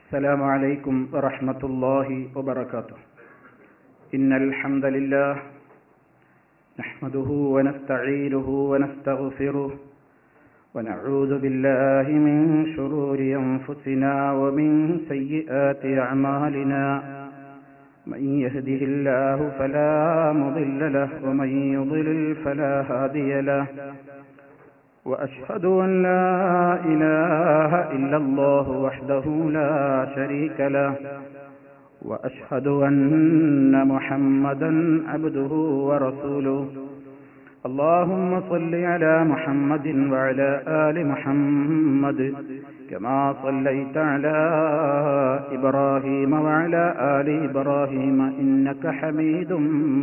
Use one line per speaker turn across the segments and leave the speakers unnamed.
السلام عليكم ورحمة الله وبركاته. إن الحمد لله نحمده ونستعينه ونستغفره ونعوذ بالله من شرور أنفسنا ومن سيئات أعمالنا. من يهده الله فلا مضل له ومن يضلل فلا هادي له. وأشهد أن لا إله إلا الله وحده لا شريك له. وأشهد أن محمدا عبده ورسوله. اللهم صل على محمد وعلى آل محمد كما صليت على إبراهيم وعلى آل إبراهيم إنك حميد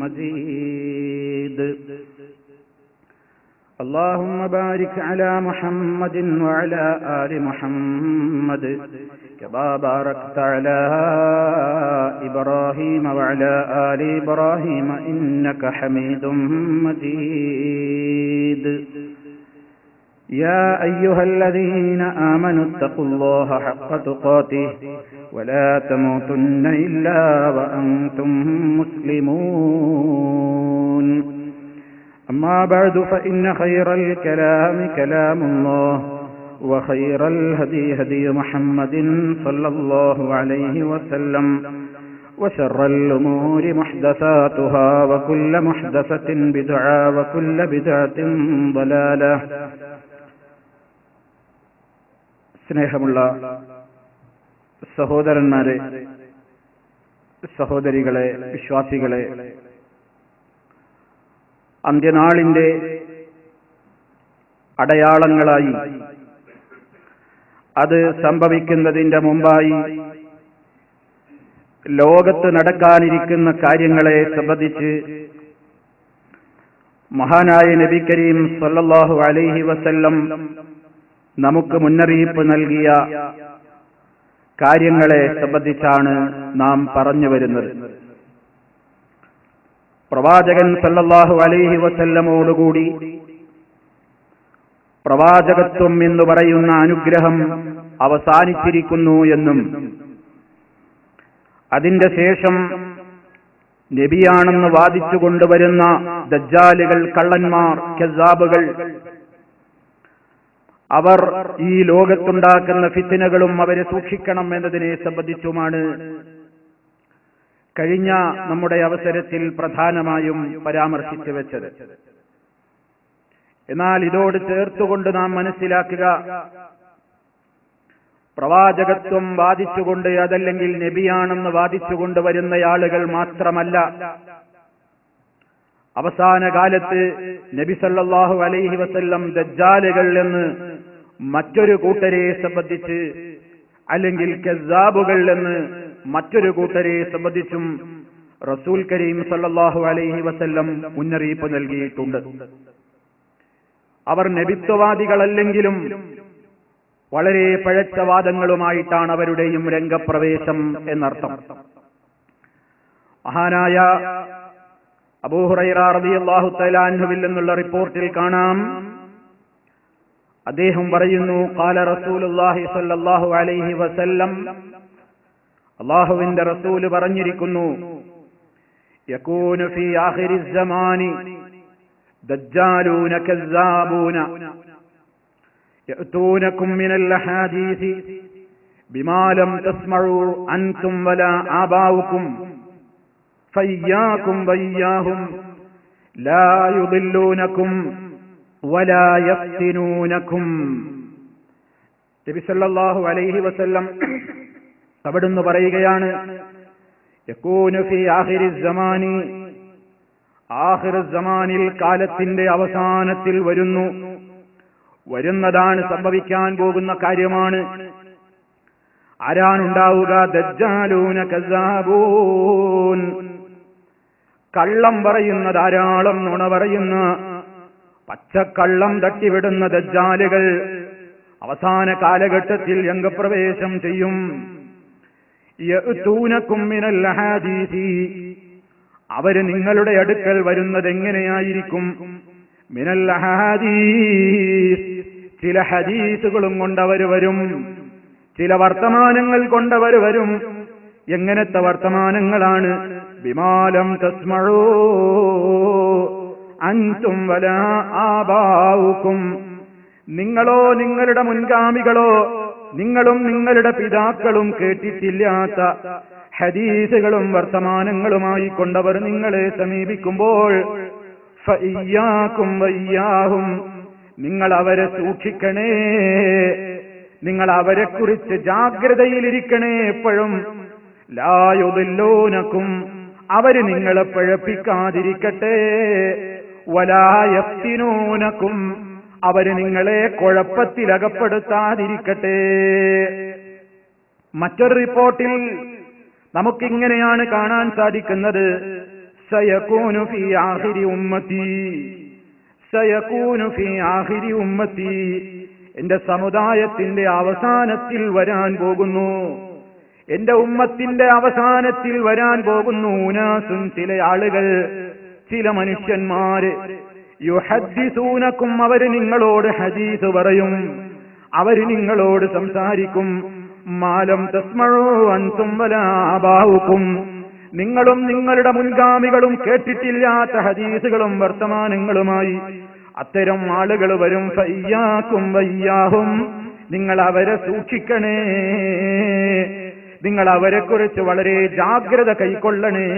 مجيد. اللهم بارك على محمد وعلى آل محمد كما باركت على إبراهيم وعلى آل إبراهيم إنك حميد مجيد. يا أيها الذين آمنوا اتقوا الله حق تقاته ولا تموتن إلا وأنتم مسلمون. أما بعد فإن خير الكلام كلام الله وخير الهدي هدي محمد صلى الله عليه وسلم وشر الأمور محدثاتها وكل محدثة بدعة وكل بدعة ضلالة. സ്നേഹമുള്ള സഹോദരന്മാരെ, സഹോദരികളെ, വിശ്വാസികളെ, അന്ത്യനാളിന്റെ അടയാളങ്ങളായി, അത് സംഭവിക്കുന്നതിന്റെ മുമ്പായി ലോകത്ത് നടക്കാനിരിക്കുന്ന കാര്യങ്ങളെ സംബന്ധിച്ച് മഹാനായ നബി കരീം സല്ലല്ലാഹു അലൈഹി വസല്ലം നമുക്ക് മുന്നറിയിപ്പ് നൽകിയ കാര്യങ്ങളെ സംബന്ധിച്ചാണ് നാം പറഞ്ഞു വരുന്നത്. പ്രവാചകൻ സല്ലല്ലാഹു അലൈഹി വസല്ലമോടുകൂടി പ്രവാചകത്വം എന്ന് പറയുന്ന അനുഗ്രഹം അവസാനിച്ചിരിക്കുന്നു എന്നും അതിന്റെ ശേഷം നബിയാണെന്ന് വാദിച്ചു കൊണ്ടുവരുന്ന ദജ്ജാലുകൾ, കള്ളന്മാർ, കസ്സാബുകൾ, അവർ ഈ ലോകത്തുണ്ടാക്കുന്ന ഫിത്നകളും അവരെ സൂക്ഷിക്കണം എന്നതിനെ സംബന്ധിച്ചുമാണ് കഴിഞ്ഞ നമ്മുടെ അവസരത്തിൽ പ്രധാനമായും പരാമർശിച്ചു വെച്ചത്. എന്നാൽ ഇതോട് ചേർത്തുകൊണ്ട് നാം മനസ്സിലാക്കുക, പ്രവാചകത്വം വാദിച്ചുകൊണ്ട്, അതല്ലെങ്കിൽ നബിയാണെന്ന് വാദിച്ചുകൊണ്ട് വരുന്ന ആളുകൾ മാത്രമല്ല, അവസാന കാലത്ത് നബി സല്ലല്ലാഹു അലൈഹി വസല്ലം ദജ്ജാലുകൾ എന്ന് മറ്റൊരു കൂട്ടരെ സംബന്ധിച്ച്, അല്ലെങ്കിൽ കസ്സാബുകൾ എന്ന് മറ്റൊരു കൂട്ടരെ സംബന്ധിച്ചും റസൂൽ കരീം സല്ലല്ലാഹു അലൈഹി വസല്ലം മുന്നറിയിപ്പ് നൽകിയിട്ടുണ്ട്. അവർ നബിത്വവാദികളല്ലെങ്കിലും വളരെ പഴച്ച വാദങ്ങളുമായിട്ടാണ് അവരുടെയും രംഗപ്രവേശം എന്നർത്ഥം. മഹാനായ അബൂ ഹുറൈറ റളിയല്ലാഹു തആല അൻഹുവിൽ നിന്നുള്ള റിപ്പോർട്ടിൽ കാണാം, അദ്ദേഹം പറയുന്നു, ഖാല റസൂലുള്ളാഹി സ്വല്ലല്ലാഹു അലൈഹി വസല്ലം, അല്ലാഹുവിന്റെ റസൂല് പറഞ്ഞിരിക്കുന്നു, യകൂനു ഫീ ആഖിരിസ് സമാനി ദജ്ജാലൂന കസ്സാബൂന യഅതൂനകും മിനൽ അഹാദീസി ബിമാ ലം തസ്മഉ അൻതും വലാ ആബാഉകും ഫയ്യാകും വയ്യാഹും ലാ യുദില്ലൂനകും വലാ യഫ്തിനൂനകും. നബി സല്ലല്ലാഹു അലൈഹി വസല്ലം അവിടുന്ന് പറയുകയാണ്, യകൂനു ഫീ ആഖിരിസ് സമാനി, ആഖിറുസ് സമാനിൽ, കാലത്തിന്റെ അവസാനത്തിൽ വരുന്നതാണ്, സംഭവിക്കാൻ പോകുന്ന കാര്യമാണ്. ആരാണുണ്ടാവുക? ദജ്ജാലൂന കസ്സാബൂൻ, കള്ളം പറയുന്ന, ധാരാളം നുണ പറയുന്ന, പച്ചക്കള്ളം തട്ടിവിടുന്ന ദജ്ജാലുകൾ അവസാന കാലഘട്ടത്തിൽ രംഗപ്രവേശം ചെയ്യും. യഅതൂനകും മിനൽ അഹാദീസി, അവര് നിങ്ങളുടെ അടുക്കൽ വരുന്നത് എങ്ങനെയായിരിക്കും? മിനൽ അഹാദീസ്, ചില ഹദീസുകളും കൊണ്ടവർ വരും. ചില വർത്തമാനങ്ങൾ കൊണ്ടവർ വരും. എങ്ങനത്തെ വർത്തമാനങ്ങളാണ്? ബിമാലം തസ്മഊ അൻതും വലാ ആബാഉകും, നിങ്ങളോ നിങ്ങളുടെ മുൻഗാമികളോ നിങ്ങളും നിങ്ങളുടെ പിതാക്കളും കേട്ടിട്ടില്ലാത്ത ഹദീസുകളും വർത്തമാനങ്ങളുമായി കൊണ്ടവർ നിങ്ങളെ സമീപിക്കുമ്പോൾ ഫഇയ്യാകും വഇയ്യാഹും, നിങ്ങൾ അവരെ സൂക്ഷിക്കണേ, നിങ്ങൾ അവരെക്കുറിച്ച് ജാഗ്രതയിലിരിക്കണേ എപ്പോഴും. ലാ യുദില്ലൂനകും, അവര് നിങ്ങളെ പിഴപ്പിക്കാതിരിക്കട്ടെ. വലാ യഫ്തിനൂനകും, അവര് നിങ്ങളെ കുഴപ്പത്തിലകപ്പെടുത്താതിരിക്കട്ടെ. മറ്റൊരു റിപ്പോർട്ടിൽ നമുക്കിങ്ങനെയാണ് കാണാൻ സാധിക്കുന്നത്, സയകൂനു ഫീ ആഖിരി ഉമ്മത്തി, സയകൂനു ഫീ ആഖിരി ഉമ്മത്തി, എന്റെ സമുദായത്തിന്റെ അവസാനത്തിൽ വരാൻ പോകുന്നു, എന്റെ ഉമ്മത്തിന്റെ അവസാനത്തിൽ വരാൻ പോകുന്നു. ഉനാസുൻ, ചില ആളുകൾ, ചില മനുഷ്യന്മാര്, യുഹദ്ദിസൂനകും, അവര് നിങ്ങളോട് ഹദീസ് പറയും, അവര് നിങ്ങളോട് സംസാരിക്കും. മാലം തസ്മഊ അൻതും വലാ ആബാഉകും, നിങ്ങളും നിങ്ങളുടെ മുൻഗാമികളും കേട്ടിട്ടില്ലാത്ത ഹദീസുകളും വർത്തമാനങ്ങളുമായി അത്തരം ആളുകൾ വരും. ഫഇയ്യാകും വഇയ്യാഹും, നിങ്ങൾ അവരെ സൂക്ഷിക്കണേ, നിങ്ങൾ അവരെക്കുറിച്ച് വളരെ ജാഗ്രത കൈക്കൊള്ളണേ.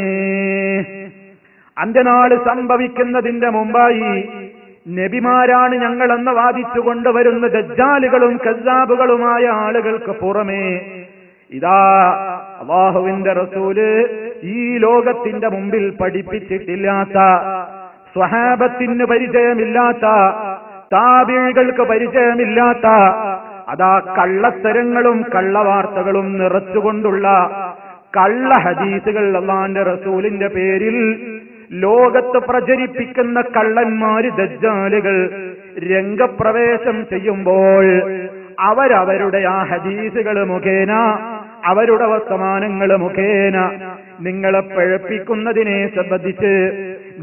അന്ത്യനാള് സംഭവിക്കുന്നതിന്റെ മുമ്പായി നബിമാരാണ് ഞങ്ങളെന്ന് വാദിച്ചു കൊണ്ടുവരുന്ന ദജ്ജാലുകളും കസ്സാബുകളുമായ ആളുകൾക്ക് പുറമേ ഇതാ അല്ലാഹുവിന്റെ റസൂല് ഈ ലോകത്തിന്റെ മുമ്പിൽ പഠിപ്പിച്ചിട്ടില്ലാത്ത, സ്വഹാബത്തിന് പരിചയമില്ലാത്ത, താബിഈകൾക്ക് പരിചയമില്ലാത്ത, അതാ കള്ളത്തരങ്ങളും കള്ളവാർത്തകളും നിറച്ചുകൊണ്ടുള്ള കള്ള ഹദീസുകൾ അല്ലാഹുവിന്റെ റസൂലിന്റെ പേരിൽ ലോകത്ത് പ്രചരിപ്പിക്കുന്ന കള്ളന്മാര്, ദജ്ജാലുകൾ രംഗപ്രവേശം ചെയ്യുമ്പോൾ അവരവരുടെ ആ ഹദീസുകൾ മുഖേന, അവരുടെ വർത്തമാനങ്ങൾ മുഖേന നിങ്ങളെ പിഴപ്പിക്കുന്നതിനെ സംബന്ധിച്ച്,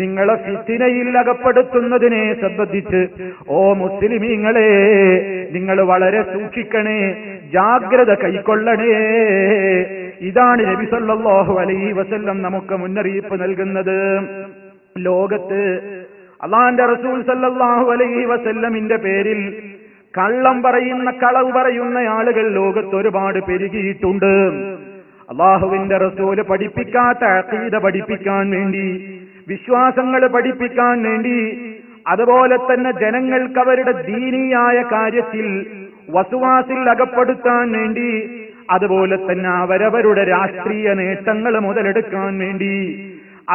നിങ്ങളെ ഫിത്നയിൽ അകപ്പെടുത്തുന്നതിനെ സംബന്ധിച്ച് ഓ മുസ്ലിമീങ്ങളെ, നിങ്ങൾ വളരെ സൂക്ഷിക്കണേ, ജാഗ്രത കൈക്കൊള്ളണേ. ഇതാണ് നബി സല്ലല്ലാഹു അലൈഹി വസല്ലം നമുക്ക് മുന്നറിയിപ്പ് നൽകുന്നത്. ലോകത്ത് അല്ലാഹുവിന്റെ റസൂൽ സല്ലല്ലാഹു അലൈഹി വസല്ലമിന്റെ പേരിൽ കള്ളം പറയുന്ന, കളവ് പറയുന്ന ആളുകൾ ലോകത്ത് ഒരുപാട് പെരുകിയിട്ടുണ്ട്. അല്ലാഹുവിന്റെ റസൂല് പഠിപ്പിക്കാത്ത അഖീദ പഠിപ്പിക്കാൻ വേണ്ടി, വിശ്വാസങ്ങൾ പഠിപ്പിക്കാൻ വേണ്ടി, അതുപോലെ തന്നെ ജനങ്ങൾക്ക് അവരുടെ ദീനീയായ കാര്യത്തിൽ വസ്വാസിൽ അകപ്പെടുത്താൻ വേണ്ടി, അതുപോലെ തന്നെ അവരവരുടെ രാഷ്ട്രീയ നേട്ടങ്ങൾ മുതലെടുക്കാൻ വേണ്ടി,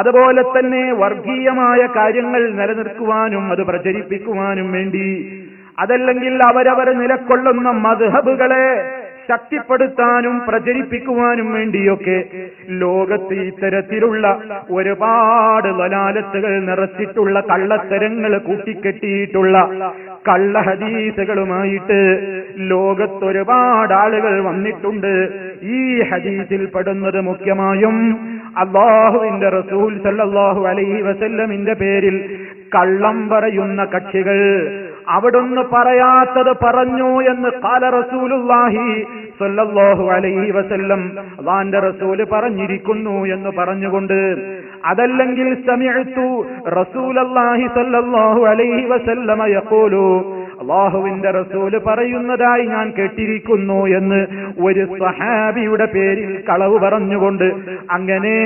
അതുപോലെ തന്നെ വർഗീയമായ കാര്യങ്ങൾ നിലനിർത്തുവാനും അത് പ്രചരിപ്പിക്കുവാനും വേണ്ടി, അതല്ലെങ്കിൽ അവരവർ നിലകൊള്ളുന്ന മദ്ഹബുകളെ ശക്തിപ്പെടുത്താനും പ്രചരിപ്പിക്കുവാനും വേണ്ടിയൊക്കെ ലോകത്ത് ഇത്തരത്തിലുള്ള ഒരുപാട് ദലാലത്തുകൾ നിറച്ചിട്ടുള്ള കള്ളത്തരങ്ങൾ കൂട്ടിക്കെട്ടിയിട്ടുള്ള കള്ള ഹദീസുകളുമായിട്ട് ലോകത്തൊരുപാട് ആളുകൾ വന്നിട്ടുണ്ട്. ഈ ഹദീസിൽ പെടുന്നത് മുഖ്യമായും അല്ലാഹുവിന്റെ റസൂൽ സല്ലല്ലാഹു അലൈഹി വസല്ലമിന്റെ പേരിൽ കള്ളം പറയുന്ന കക്ഷികൾ. അവിടുന്ന് പറയാത്തത് പറഞ്ഞു എന്ന് ഖാല റസൂലുള്ളാഹി സ്വല്ലല്ലാഹു അലൈഹി വസല്ലം, അല്ലാഹുവിന്റെ റസൂൽ പറഞ്ഞിരിക്കുന്നു എന്ന് പറഞ്ഞുകൊണ്ട്, അതല്ലെങ്കിൽ സമിഅ്തു റസൂലല്ലാഹി സ്വല്ലല്ലാഹു അലൈഹി വസല്ലമ യഖൂലു, അല്ലാഹുവിന്റെ റസൂല് പറയുന്നതായി ഞാൻ കേട്ടിരിക്കുന്നു എന്ന് ഒരു സ്വഹാബിയുടെ പേരിൽ കളവ് പറഞ്ഞുകൊണ്ട്, അങ്ങനെ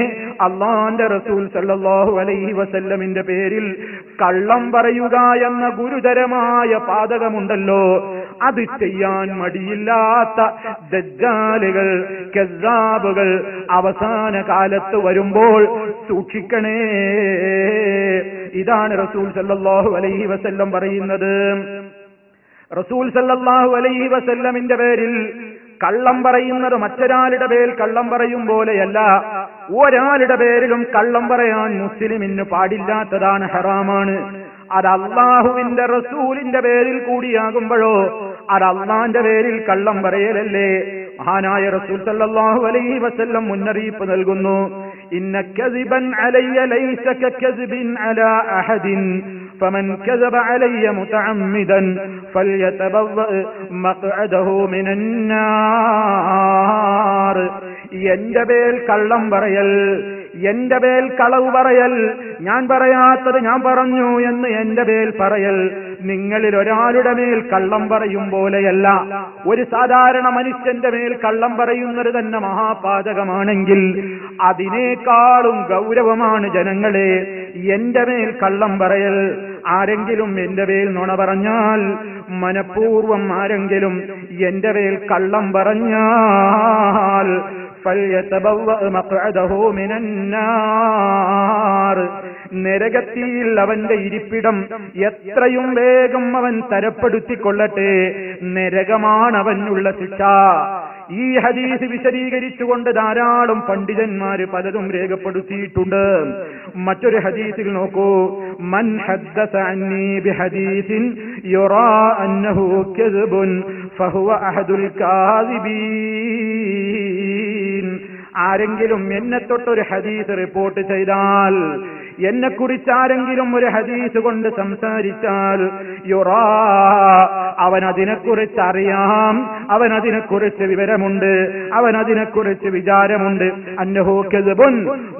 അല്ലാഹുവിന്റെ റസൂൽ സല്ലല്ലാഹു അലൈഹി വസല്ലമിന്റെ പേരിൽ കള്ളം പറയുക എന്ന ഗുരുതരമായ പാതകമുണ്ടല്ലോ, അത് ചെയ്യാൻ മടിയില്ലാത്ത ദജ്ജാലുകൾ, കസ്സാബുകൾ അവസാന കാലത്ത് വരുമ്പോൾ സൂക്ഷിക്കണേ. ഇതാണ് റസൂൽ സല്ലല്ലാഹു അലൈഹി വസല്ലം പറയുന്നത്. റസൂൽ സല്ലല്ലാഹു അലൈഹി വസല്ലമിന്റെ പേരിൽ കള്ളം പറയുന്നത് മറ്റൊരാളുടെ പേരിൽ കള്ളം പറയും പോലെയല്ല. ഒരാളുടെ പേരിലും കള്ളം പറയാൻ മുസ്ലിമിന് പാടില്ലാത്തതാണ്, ഹറാമാണ്. അത് അല്ലാഹുവിന്റെ റസൂലിന്റെ പേരിൽ കൂടിയാകുമ്പോഴോ അത് അല്ലാഹുവിന്റെ പേരിൽ കള്ളം പറയലല്ലേ. മഹാനായ റസൂൽ സല്ലല്ലാഹു അലൈഹി വസല്ലം മുന്നറിയിപ്പ് നൽകുന്നു, ഇന്ന കസിബൻ അലയ്യ ലൈസ കകസിബിൻ അലാ അഹദിൻ فمن كذب علي متعمدا فليتبوأ مقعده من النار. എന്റെ പേൽ കള്ളം പറയൽ, എന്റെ പേൽ കളവ് പറയൽ, ഞാൻ പറയാത്തത് ഞാൻ പറഞ്ഞു എന്ന് എന്റെ പേൽ പറയൽ നിങ്ങളിൽ ഒരാളുടെ മേൽ കള്ളം പറയും പോലെയല്ല. ഒരു സാധാരണ മനുഷ്യന്റെ മേൽ കള്ളം പറയുന്നത് തന്നെ മഹാപാതകമാണെങ്കിൽ അതിനേക്കാളും ഗൗരവമാണ് ജനങ്ങളെ എന്റെ മേൽ കള്ളം പറയൽ. ആരെങ്കിലും എന്റെ മേൽ നുണ പറഞ്ഞാൽ, മനഃപൂർവം ആരെങ്കിലും എന്റെ മേൽ കള്ളം പറഞ്ഞാൽ فَلْيَتَبَوَّأْ مَقْعَدَهُ مِنَ النَّارِ, നരകത്തിൽ അവന്റെ ഇരിപ്പിടം എത്രയും വേഗം അവൻ തരപ്പെടുത്തിക്കൊള്ളട്ടെ. നരകമാണ് അവനുള്ള ശിക്ഷ. ഈ ഹദീസ് വിശദീകരിച്ചുകൊണ്ട് ധാരാളം പണ്ഡിതന്മാര് പലതും രേഖപ്പെടുത്തിയിട്ടുണ്ട്. മറ്റൊരു ഹദീസിൽ നോക്കൂ, മൻ ഹദ്ദസ അന്നി ബിഹദീസിൻ യുറാ അന്നഹു കദ്ബുൻ ഫഹുവ അഹദുൽ കാദിബീൻ. ആരെങ്കിലും എന്നെ തൊട്ടൊരു ഹദീസ് റിപ്പോർട്ട് ചെയ്താൽ, എന്നെക്കുറിച്ച് ആരെങ്കിലും ഒരു ഹദീസ് കൊണ്ട് സംസാരിച്ചാൽ, യുറാ, അവനതിനെക്കുറിച്ച് അറിയാം, അവനതിനെക്കുറിച്ച് വിവരമുണ്ട്, അവനതിനെക്കുറിച്ച് വിചാരമുണ്ട്. അന്നഹു കദ്ബുൻ,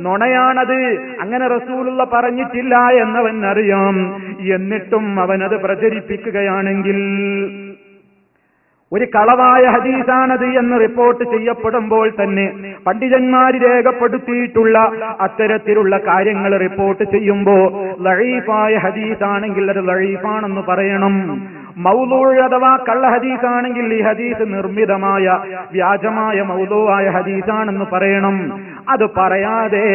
നുണയാണത്, അങ്ങനെ റസൂലുള്ള പറഞ്ഞിട്ടില്ല എന്നവൻ അറിയാം. എന്നിട്ടും അവനത് പ്രചരിപ്പിക്കുകയാണെങ്കിൽ, ഒരു കളവായ ഹദീസാണത് എന്ന് റിപ്പോർട്ട് ചെയ്യപ്പെടുമ്പോൾ തന്നെ പണ്ഡിതന്മാർ രേഖപ്പെടുത്തിയിട്ടുള്ള അത്തരത്തിലുള്ള കാര്യങ്ങൾ റിപ്പോർട്ട് ചെയ്യുമ്പോൾ ലഈഫായ ഹദീസാണെങ്കിൽ അത് ലഈഫാണെന്ന് പറയണം. മൗദൂഅ് അഥവാ കള്ള ഹദീസാണെങ്കിൽ ഈ ഹദീസ് നിർമ്മിതമായ വ്യാജമായ മൗദൂഅായ ഹദീസാണെന്ന് പറയണം. അത് പറയാതെ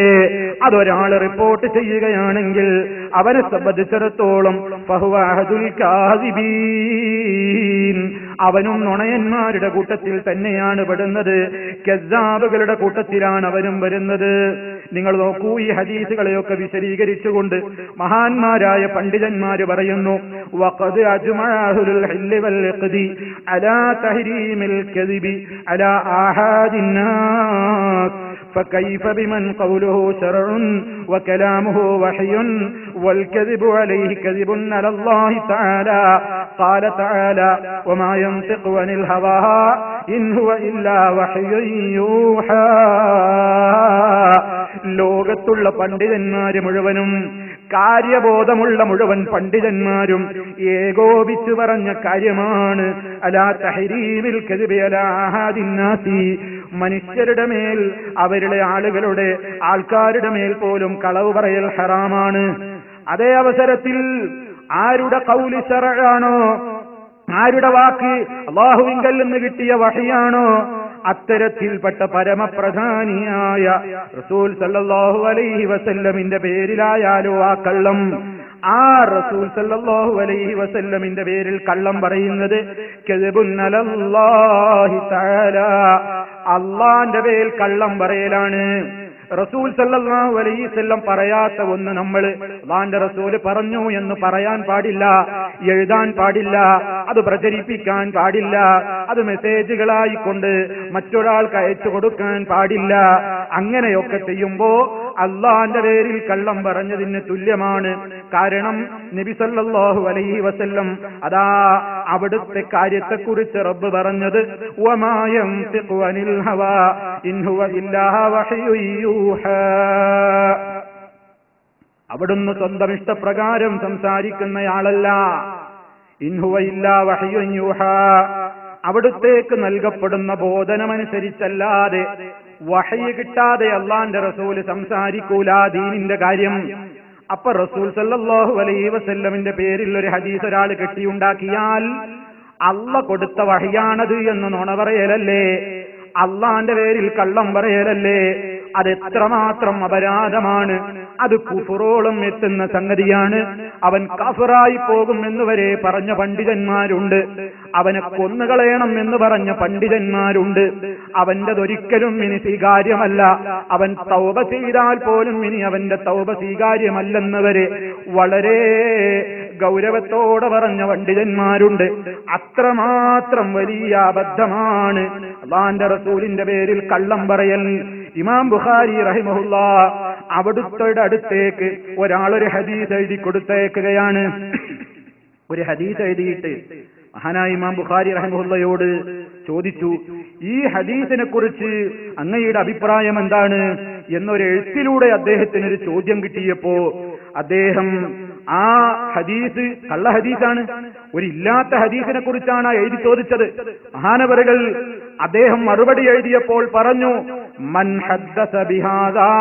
അതൊരാൾ റിപ്പോർട്ട് ചെയ്യുകയാണെങ്കിൽ അവനെ സംബന്ധിച്ചിടത്തോളം ഫഹുവ അഹദുൽ കാദിബീൻ, അവനും നുണയന്മാരുടെ കൂട്ടത്തിൽ തന്നെയാണ് പെടുന്നത്. കസ്സാബുകളുടെ കൂട്ടത്തിലാണ് അവനും വരുന്നത്. നിങ്ങൾ നോക്കൂ, ഈ ഹദീസുകളെയൊക്കെ വിശദീകരിച്ചുകൊണ്ട് മഹാന്മാരായ പണ്ഡിതന്മാര് പറയുന്നു, വഖദ് അജ്മഅ അഹ്ലുൽ ഹില്ല് വൽ ഇഖ്ദി അലാ തഹരീമിൽ കദിബി അലാ ആഹാദിൻ നാസ് فكيف بمن قوله شرع وكلامه وحي والكذب عليه كذب على الله تعالى. قال تعالى وما ينطق عن الهوى إن هو إلا وحي يوحى. ലോകത്തുള്ള പണ്ഡിതന്മാര് മുഴുവനും, കാര്യബോധമുള്ള മുഴുവൻ പണ്ഡിതന്മാരും ഏകോപിച്ചു പറഞ്ഞ കാര്യമാണ് അലാ തഹരീമിൽ കദിബി അലാ അഹാദിൻ നാസി, മനുഷ്യരുടെ മേൽ, അവരുടെ ആളുകളുടെ, ആൾക്കാരുടെ മേൽ പോലും കളവ് പറയൽ ഹറാമാണ്. അതേ അവസരത്തിൽ ആരുടെ ഖൗലി ശർഅാണോ, ആരുടെ വാക്ക് അല്ലാഹുവിങ്കൽ നിന്ന് കിട്ടിയ വഹയാണോ, അത്തരത്തിൽപ്പെട്ട പരമപ്രധാനിയായ റസൂൽ സല്ലല്ലാഹു അലൈഹി വസല്ലമിന്റെ പേരിലായാലോ ആ കള്ളം, ആ റസൂൽ സല്ലല്ലാഹു അലൈഹി വസല്ലമിന്റെ പേരിൽ കള്ളം പറയുന്നത് കദ്ബുൻ അലല്ലാഹി തആല, അല്ലാഹുവിന്റെ പേരിൽ കള്ളം പറയലാണ്. റസൂൽ സല്ലല്ലാഹു അലൈഹി വസല്ലം പറയാത്ത ഒന്ന് നമ്മൾ അല്ലാഹുവിന്റെ റസൂല് പറഞ്ഞു എന്ന് പറയാൻ പാടില്ല, എഴുതാൻ പാടില്ല, അത് പ്രചരിപ്പിക്കാൻ പാടില്ല, അത് മെസ്സേജുകളായിക്കൊണ്ട് മറ്റൊരാൾക്ക് അയച്ചു കൊടുക്കാൻ പാടില്ല. അങ്ങനെയൊക്കെ ചെയ്യുമ്പോ അല്ലാഹുവിന്റെ പേരിൽ കള്ളം പറഞ്ഞതിന് തുല്യമാണ്. കാരണം നബി സല്ലല്ലാഹു അലൈഹി വസല്ലം അതാ അവിടുത്തെ കാര്യത്തെക്കുറിച്ച് റബ്ബ് പറഞ്ഞത് വമാ യൻതിഖു അനിൽ ഹവാ ഇൻ ഹുവ ഇല്ലാ വഹ്യു യൂഹാ. അവിടുന്ന് സ്വന്തം ഇഷ്ടപ്രകാരം സംസാരിക്കുന്നയാളല്ല. ഇൻ ഹുവ ഇല്ലാ വഹ്യു യൂഹാ, അവിടുത്തേക്ക് നൽകപ്പെടുന്ന ബോധനമനുസരിച്ചല്ലാതെ, വഹയ് കിട്ടാതെ അല്ലാഹുവിന്റെ റസൂല് സംസാരിക്കൂല ദീനിന്റെ കാര്യം. അപ്പൊ റസൂൽ സല്ലല്ലാഹു അലൈഹി വസല്ലമിന്റെ പേരിൽ ഒരു ഹദീസ് ഒരാൾ കെട്ടിയുണ്ടാക്കിയാൽ അല്ലാഹ് കൊടുത്ത വഹയാണത് എന്ന് നുണ പറയലല്ലേ, അല്ലാഹുവിന്റെ പേരിൽ കള്ളം പറയലല്ലേ. അതെത്രമാത്രം അപരാധമാണ്, അത് കുഫറോളം എത്തുന്ന സംഗതിയാണ്. അവൻ കാഫിറായി പോകും എന്നുവരെ പറഞ്ഞ പണ്ഡിതന്മാരുണ്ട്, അവനെ കൊന്നുകളയണം എന്ന് പറഞ്ഞ പണ്ഡിതന്മാരുണ്ട്. അവന്റെതൊരിക്കലും ഇനി സ്വീകാര്യമല്ല, അവൻ തൗബ ചെയ്താൽ പോലും ഇനി അവന്റെ തൗബ സ്വീകാര്യമല്ലെന്നവരെ വളരെ ഗൗരവത്തോടെ പറഞ്ഞ പണ്ഡിതന്മാരുണ്ട്. അത്രമാത്രം വലിയ അബദ്ധമാണ് അല്ലാഹുവിന്റെ റസൂലിന്റെ പേരിൽ കള്ളം പറയൽ. ഇമാം ബുഖാരി റഹിമഹുല്ലാഹ് അവിടുത്തെ അടുത്തേക്ക് ഒരാളൊരു ഹദീസ് എഴുതി കൊടുത്തേക്കുകയാണ്. ഒരു ഹദീസ് എഴുതിയിട്ട് മഹാനായ ഇമാം ബുഖാരി റഹ്മത്തുള്ളാഹിയോട് ചോദിച്ചു, ഈ ഹദീസിനെ കുറിച്ച് അങ്ങയുടെ അഭിപ്രായം എന്താണ് എന്നൊരു എഴുത്തിലൂടെ അദ്ദേഹത്തിനൊരു ചോദ്യം കിട്ടിയപ്പോ അദ്ദേഹം ആ ഹദീസ് കള്ള ഹദീസാണ്, ഒരു ഇല്ലാത്ത ഹദീസിനെ കുറിച്ചാണ് എഴുതി ചോദിച്ചത്. മഹാനവറുകൾ അദ്ദേഹം മറുപടി എഴുതിയപ്പോൾ പറഞ്ഞു, മൻ ഹദ്ദസ ബിഹാദാ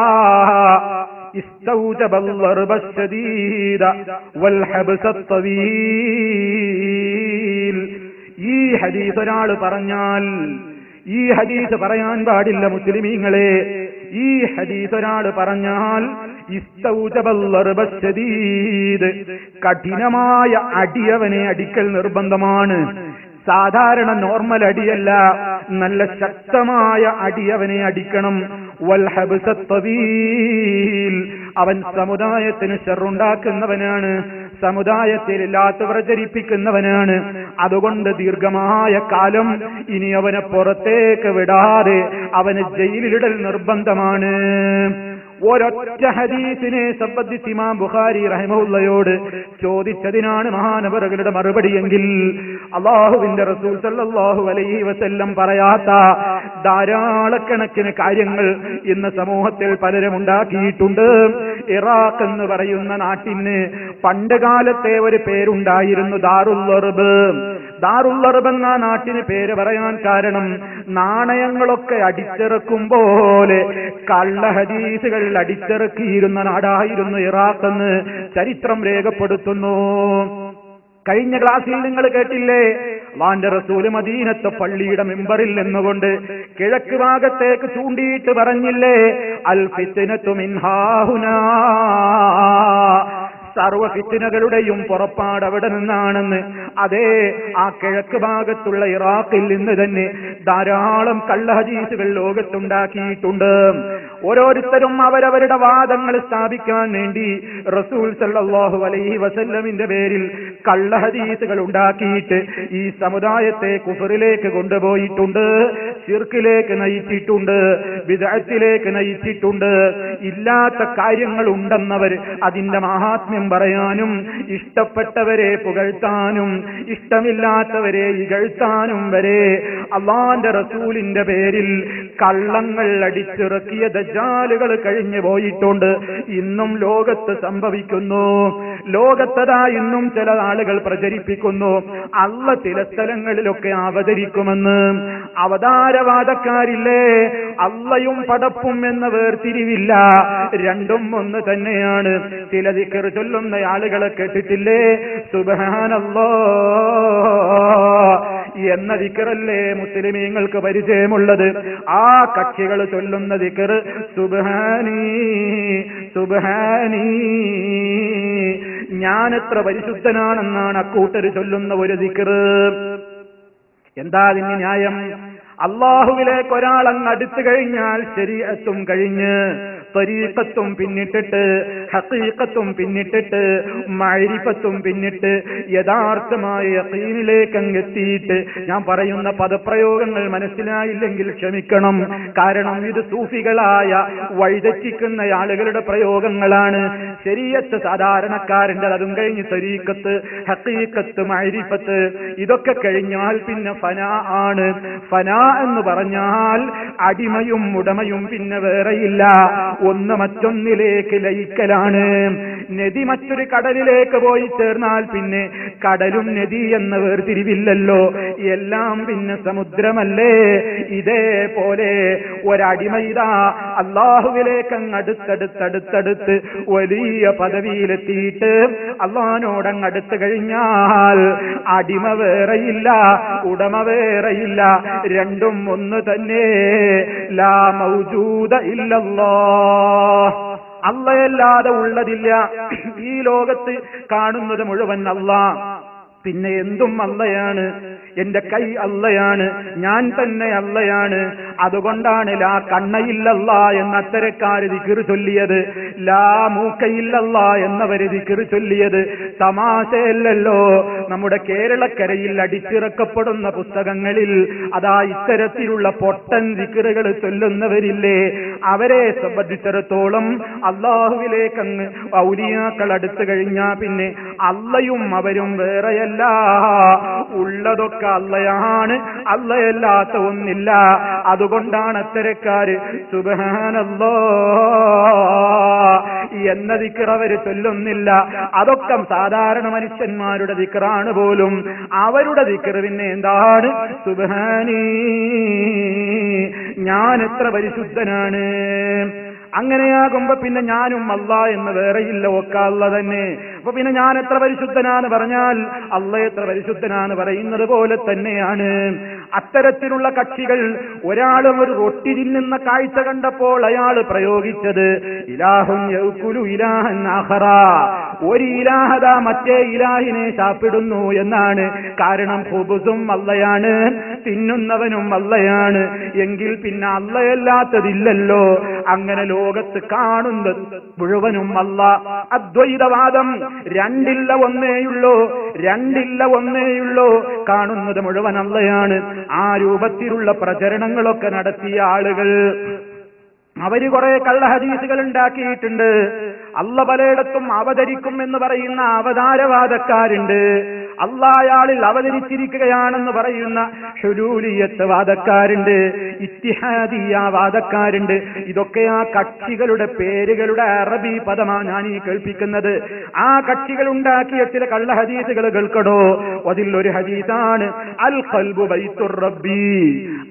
ഇസ്തൗജബൽ ളർബ ശദീദ വൽ ഹബ്സ തവീൽ. ഈ ഹദീസ് ഒരാൾ പറഞ്ഞാൽ, ഈ ഹദീസ് പറയാൻ പാടില്ല മുസ്ലിമീങ്ങളെ, ഈ ഹദീസ് ഒരാൾ പറഞ്ഞാൽ ഇസ്തൗജബൽ ളർബ ശദീദ്, കഠിനമായ അടിയവനെ അടിക്കൽ നിർബന്ധമാണ്. സാധാരണ നോർമൽ അടിയല്ല, നല്ല ശക്തമായ അടിയവനെ അടിക്കണം. വൽ ഹബ്സ തവീൽ, അവൻ സമുദായത്തിന് ശർറുണ്ടാക്കുന്നവനാണ്, സമുദായത്തിൽ ഇല്ലാത്ത പ്രചരിപ്പിക്കുന്നവനാണ്. അതുകൊണ്ട് ദീർഘമായ കാലം ഇനി അവനെ പുറത്തേക്ക് വിടാതെ അവന് ജയിലിലിടൽ നിർബന്ധമാണ്. ഒരൊറ്റ ഹദീസിനെ സംബന്ധിച്ച് ഇമാം ബുഖാരി റഹിമഹുള്ളയോട് ചോദിച്ചതിനാണ് മഹാനവറുകളുടെ മറുപടിയെങ്കിൽ അല്ലാഹുവിന്റെ റസൂൽ സല്ലല്ലാഹു അലൈഹി വസല്ലം പറയാത്ത ധാരാളക്കണക്കിന് കാര്യങ്ങൾ ഇന്ന് സമൂഹത്തിൽ പലരും ഉണ്ടാക്കിയിട്ടുണ്ട്. ഇറാഖ് എന്ന് പറയുന്ന നാട്ടിന് പണ്ട് കാലത്തെ ഒരു പേരുണ്ടായിരുന്നു, ദാറുൽ അർബ്. ദാറുൽ അർബ് എന്ന നാട്ടിന് പേര് പറയാൻ കാരണം നാണയങ്ങളൊക്കെ അടിച്ചിറക്കും പോലെ കള്ള ഹദീസുകൾ അടിച്ചിറക്കിയിരുന്ന നാടായിരുന്നു ഇറാഖ് എന്ന് ചരിത്രം രേഖപ്പെടുത്തുന്നു. കഴിഞ്ഞ ക്ലാസ്സിൽ നിങ്ങൾ കേട്ടില്ലേ, അല്ലാഹുവിന്റെ റസൂല് മദീനത്തെ പള്ളിയുടെ മിമ്പറിൽ നിന്നുകൊണ്ട് കിഴക്ക് ഭാഗത്തേക്ക് ചൂണ്ടിയിട്ട് പറഞ്ഞില്ലേ, അൽ ഫിത്നതു മിൻ ഹാഹുനാ, സർവ ഫിത്നകളുടെയും പുറപ്പാട് അവിടെ നിന്നാണെന്ന്. അതേ, ആ കിഴക്ക് ഭാഗത്തുള്ള ഇറാഖിൽ നിന്ന് തന്നെ ധാരാളം കള്ള ഹദീസുകൾ ലോകത്തുണ്ടാക്കിയിട്ടുണ്ട്. ഓരോരുത്തരും അവരവരുടെ വാദങ്ങൾ സ്ഥാപിക്കാൻ വേണ്ടി റസൂൽ സല്ലല്ലാഹു അലൈഹി വസല്ലമിന്റെ പേരിൽ കള്ള ഹദീസുകൾ ഉണ്ടാക്കിയിട്ട് ഈ സമുദായത്തെ കുഫറിലേക്ക് കൊണ്ടുപോയിട്ടുണ്ട്, ശിർക്കിലേക്ക് നയിച്ചിട്ടുണ്ട്, ബിദ്അത്തിലേക്ക് നയിച്ചിട്ടുണ്ട്. ഇല്ലാത്ത കാര്യങ്ങൾ ഉണ്ടെന്നവർ അതിന്റെ മഹാത്മ്യം പറയാനും ഇഷ്ടപ്പെട്ടവരെ പുകഴ്ത്താനും ഇഷ്ടമില്ലാത്തവരെ ഇകഴ്ത്താനും വരെ അല്ലാഹുവിന്റെ റസൂലിന്റെ പേരിൽ കള്ളങ്ങൾ അടിച്ചിറക്കിയ ദജ്ജാലുകൾ കഴിഞ്ഞു പോയിട്ടുണ്ട്. ഇന്നും ലോകത്ത് സംഭവിക്കുന്നു. ലോകത്തതാ ഇന്നും ചില ആളുകൾ പ്രചരിപ്പിക്കുന്നു, അല്ലാഹ് ചില സ്ഥലങ്ങളിലൊക്കെ അവതരിക്കുമെന്ന്. അവതാരവാദക്കാരില്ലേ, അല്ലാഹയും പടപ്പും എന്ന വേർതിരിവില്ല, രണ്ടും ഒന്ന് തന്നെയാണ്. ചില ദിക്ർ ചൊല്ലുന്ന ആളുകളെ കേട്ടിട്ടില്ലേ, സുബ്ഹാനല്ലാഹ് എന്ന ദിക്റല്ലേ മുസ്ലിമീങ്ങൾക്ക് പരിചയമുള്ളത്. ആ കക്ഷികൾ ചൊല്ലുന്ന ദിക്ർ സുബ്ഹാനീ സുബ്ഹാനീ, ഞാനെത്ര പരിശുദ്ധനാണെന്നാണ് അക്കൂട്ടർ ചൊല്ലുന്ന ഒരു ദിക്ർ. എന്താ അതിന് ന്യായം? അല്ലാഹുവിലേക്ക് ഒരാൾ അങ്ങ് അടുത്തു കഴിഞ്ഞാൽ ശരീഅത്തും കഴിഞ്ഞ്, ത്വരീഖത്തും പിന്നിട്ടിട്ട്, ഹഖീഖത്തും പിന്നിട്ടിട്ട്, മഅരിഫത്തും പിന്നിട്ട് യഥാർത്ഥമായ യഖീനിലേക്ക് അങ്ങ് എത്തിയിട്ട്, ഞാൻ പറയുന്ന പദപ്രയോഗങ്ങൾ മനസ്സിലായില്ലെങ്കിൽ ക്ഷമിക്കണം, കാരണം ഇത് സൂഫികളായ വഴിതെറ്റിക്കുന്ന ആളുകളുടെ പ്രയോഗങ്ങളാണ്. ശരീഅത്ത് സാധാരണക്കാരൻ്റെ, അതും കഴിഞ്ഞ് ത്വരീഖത്ത്, ഹഖീഖത്ത്, മഅരിഫത്ത്, ഇതൊക്കെ കഴിഞ്ഞാൽ പിന്നെ ഫനാ ആണ്. ഫനാ എന്ന് പറഞ്ഞാൽ അടിമയും ഉടമയും പിന്നെ വേറെയില്ല, ഒന്ന് മറ്റൊന്നിലേക്ക് ലയിക്കലാണ്. നദി മറ്റൊരു കടലിലേക്ക് പോയി ചേർന്നാൽ പിന്നെ കടലും നദി എന്ന വേർതിരിവില്ലല്ലോ, എല്ലാം പിന്നെ സമുദ്രമല്ലേ. ഇതേപോലെ ഒരടിമയിതാ അല്ലാഹുവിലേക്ക് അങ്ങ് അടുത്തടുത്തടുത്തടുത്ത് വലിയ പദവിയിലെത്തിയിട്ട് അല്ലാഹുവിനോടങ്ങ് അടുത്ത് കഴിഞ്ഞാൽ അടിമ വേറെയില്ല, ഉടമ വേറെയില്ല, രണ്ടും ഒന്ന് തന്നെ. ലാ മൗജൂദ ഇല്ലല്ലാഹ്, അല്ലാഹയല്ലാതെ ഉള്ളതില്ല. ഈ ലോകത്ത് കാണുന്നത് മുഴുവൻ അല്ലാഹ്, പിന്നെ എന്തും അല്ലയാണ്. എന്റെ കൈ അല്ലയാണ്, ഞാൻ തന്നെ അല്ലയാണ്. അതുകൊണ്ടാണ് ലാ കണ്ണയില്ലല്ല എന്ന അത്തരക്കാര് ദിക്ർ ചൊല്ലിയത്, ലാ മൂക്കയില്ലല്ല എന്നവര് ദിക്ർ ചൊല്ലിയത്. തമാശയല്ലല്ലോ. നമ്മുടെ കേരളക്കരയിൽ അടിച്ചിറക്കപ്പെടുന്ന പുസ്തകങ്ങളിൽ അതാ ഇത്തരത്തിലുള്ള പൊട്ടൻ ദിക്റുകൾ ചൊല്ലുന്നവരില്ലേ, അവരെ സംബന്ധിച്ചിടത്തോളം അള്ളാഹുവിലേക്ക് അങ്ങ് ഔലിയാക്കൾ അടുത്തു കഴിഞ്ഞാൽ പിന്നെ അള്ളയും അവരും വേറെയല്ല, ഉള്ളതൊക്കെ അള്ളയാണ്, അള്ളയല്ലാത്ത ഒന്നില്ല. അതുകൊണ്ടാണ് അത്തരക്കാര് സുബ്ഹാനല്ലാഹ് എന്ന ദിക്ർ അവര് ചൊല്ലുന്നില്ല. അതൊക്കെ സാധാരണ മനുഷ്യന്മാരുടെ ദിക്റാണ് പോലും. അവരുടെ ദിക്ർ പിന്നെ എന്താണ്? സുബ്ഹാനീ, ഞാൻ എത്ര പരിശുദ്ധനാണ്. അങ്ങനെയാകുമ്പോ പിന്നെ ഞാനും അല്ലാ എന്ന് വേറെയില്ല, ഒക്കെ അല്ല തന്നെ. അപ്പൊ പിന്നെ ഞാൻ എത്ര പരിശുദ്ധനാന്ന് പറഞ്ഞാൽ അല്ല എത്ര പരിശുദ്ധനാന്ന് പറയുന്നത് പോലെ തന്നെയാണ്. അത്തരത്തിലുള്ള കക്ഷികൾ, ഒരാളും ഒരു റൊട്ടി തിന്നുന്ന കാഴ്ച കണ്ടപ്പോൾ അയാൾ പ്രയോഗിച്ചത് ഇലാഹുൻ യഅ്കുലു ഇലാഹൻ ആഖറ, ഒരു ഇലാഹത മറ്റേ ഇലാഹിനെ സാപ്പിടുന്നു എന്നാണ്. കാരണം ഖുബുസും അല്ലയാണ്, തിന്നുന്നവനും അല്ലയാണ്. എങ്കിൽ പിന്നെ അല്ലയല്ലാത്തതില്ലല്ലോ. അങ്ങനെ ലോകത്ത് കാണുന്നത് മുഴുവനും അല്ല. അദ്വൈതവാദം രണ്ടില്ല ഒന്നേയുള്ളൂ, രണ്ടില്ല ഒന്നേയുള്ളൂ, കാണുന്നത് മുഴുവൻ അല്ലയാണ്. ആ രൂപത്തിലുള്ള പ്രചരണങ്ങളൊക്കെ നടത്തിയ ആളുകൾ അവര് കുറെ കള്ളഹദീസുകൾ ഉണ്ടാക്കിയിട്ടുണ്ട്. അല്ല പലയിടത്തും അവതരിക്കും എന്ന് പറയുന്ന അവതാരവാദക്കാരുണ്ട്. അള്ളായാളിൽ അവതരിച്ചിരിക്കുകയാണെന്ന് പറയുന്ന ഹുലൂലിയത്ത് വാദക്കാരുണ്ട്, ഇത്തിഹാദിയ വാദക്കാരുണ്ട്. ഇതൊക്കെ ആ കക്ഷികളുടെ പേരുകളുടെ അറബി പദമാണ് ഞാൻ ഈ കേൾപ്പിക്കുന്നത്. ആ കക്ഷികൾ ഉണ്ടാക്കിയ ചില കള്ളഹദീസുകൾ കേൾക്കണോ? അതിലൊരു ഹദീസാണ് അൽ ഖൽബു ബൈത്തുർ റബ്ബി,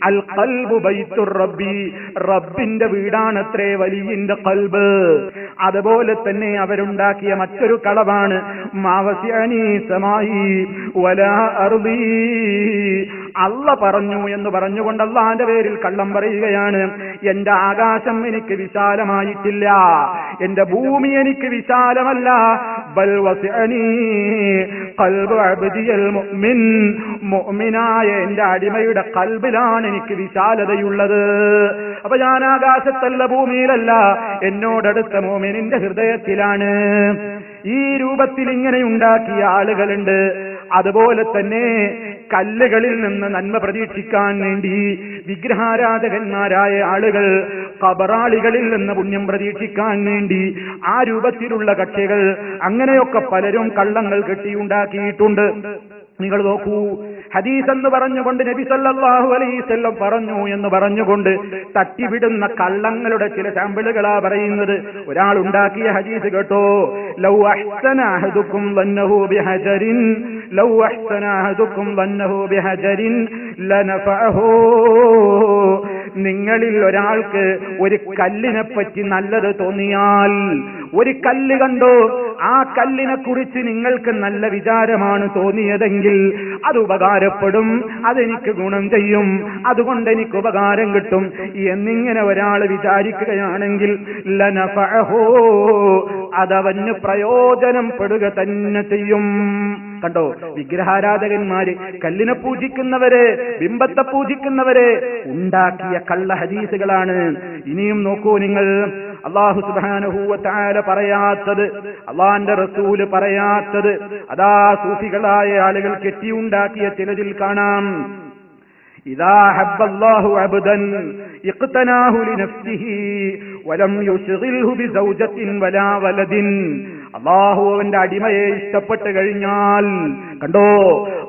അൽ ഖൽബു ബൈത്തുർ റബ്ബി, റബ്ബിന്റെ വീടാണത്രേ വലിയിന്റെ ഖൽബ്. അതുപോലെ തന്നെ അവരുണ്ടാക്കിയ മറ്റൊരു കളവാണ് മാവസിഅനി സമായി വലാ അർദി, അല്ല പറഞ്ഞു എന്ന് പറഞ്ഞുകൊണ്ട് അള്ളാന്റെ പേരിൽ കള്ളം പറയുകയാണ്. എന്റെ ആകാശം എനിക്ക് വിശാലമായിട്ടില്ല, എന്റെ ഭൂമി എനിക്ക് വിശാലമല്ല. ബൽ വസിഅനി ഖൽബു അബ്ദിയൽ മുഅ്മിൻ, മുഅ്മിനായ എന്റെ അടിമയുടെ ഖൽബിലാണ് എനിക്ക് വിശാലതയുള്ളത്. അപ്പൊ ഞാൻ ആകാശത്തല്ല, ഭൂമിയിലല്ല, എന്നോടടുത്ത മുഅ്മിനിന്റെ ഹൃദയത്തിലാണ്. ഈ രൂപത്തിൽ ഇങ്ങനെ ഉണ്ടാക്കിയ ആളുകളുണ്ട്. അതുപോലെ തന്നെ കല്ലുകളിൽ നിന്ന് നന്മ പ്രതീക്ഷിക്കാൻ വേണ്ടി വിഗ്രഹാരാധകന്മാരായ ആളുകൾ ഖബറാളികളിൽ നിന്ന് പുണ്യം പ്രതീക്ഷിക്കാൻ വേണ്ടി ആ രൂപത്തിലുള്ള കക്ഷികൾ, അങ്ങനെയൊക്കെ പലരും കള്ളങ്ങൾ കെട്ടിയുണ്ടാക്കിയിട്ടുണ്ട്. നിങ്ങൾ നോക്കൂ, ഹദീസ് എന്ന് പറഞ്ഞുകൊണ്ട് നബി സല്ലല്ലാഹു അലൈഹി വസല്ലം പറഞ്ഞു എന്ന് പറഞ്ഞുകൊണ്ട് തട്ടിവിടുന്ന കള്ളങ്ങളുടെ ചില സാമ്പിളുകളാ പറയുന്നത്. ഒരാൾ ഉണ്ടാക്കിയ ഹദീസ് കേട്ടോ, ലൗ അഹ്സന അഹദുക്കും വന്നഹു ബിഹജരിൻ, ലൗ അഹ്സന അഹദുക്കും വന്നഹു ബിഹജരിൻ ലനഫഅഹു, നിങ്ങളിൽ ഒരാൾക്ക് ഒരു കല്ലിനെ പറ്റി നല്ലത് തോന്നിയാൽ, ഒരു കല്ല് കണ്ടോ, ആ കല്ലിനെ കുറിച്ച് നിങ്ങൾക്ക് നല്ല വിചാരമാണ് തോന്നിയതെങ്കിൽ അത് ഉപകാരപ്പെടും, അതെനിക്ക് ഗുണം ചെയ്യും, അതുകൊണ്ട് എനിക്ക് ഉപകാരം കിട്ടും എന്നിങ്ങനെ ഒരാൾ വിചാരിക്കുകയാണെങ്കിൽ ലനഫഅഹു, അതവന് പ്രയോജനം പെടുക തന്നെ ചെയ്യും. കണ്ടോ, വിഗ്രഹാരാധകന്മാര്, കല്ലിനെ പൂജിക്കുന്നവര്, ബിംബത്തെ പൂജിക്കുന്നവര് ഉണ്ടാക്കിയ കള്ള ഹദീസുകളാണ്. ഇനിയും നോക്കൂ നിങ്ങൾ, അല്ലാഹു സുബ്ഹാനഹു വ തആല പറയാത്തത്, അല്ലാഹുവിന്റെ റസൂല് പറയാത്തത്, അതാ സൂഫികളായ ആളുകൾ കെട്ടിയുണ്ടാക്കിയ ചിലതിൽ കാണാം. ഇദാ ഹബ്ബല്ലാഹു അബ്ദൻ ഇഖ്തനാഹു ലിനഫ്സിഹി വലം യുശ്ഗിൽഹു ബിസൗജത്തിൻ വലാ വലദിൻ, അല്ലാഹു അവന്റെ അടിമയെ ഇഷ്ടപ്പെട്ട് കഴിഞ്ഞാൽ, കണ്ടോ,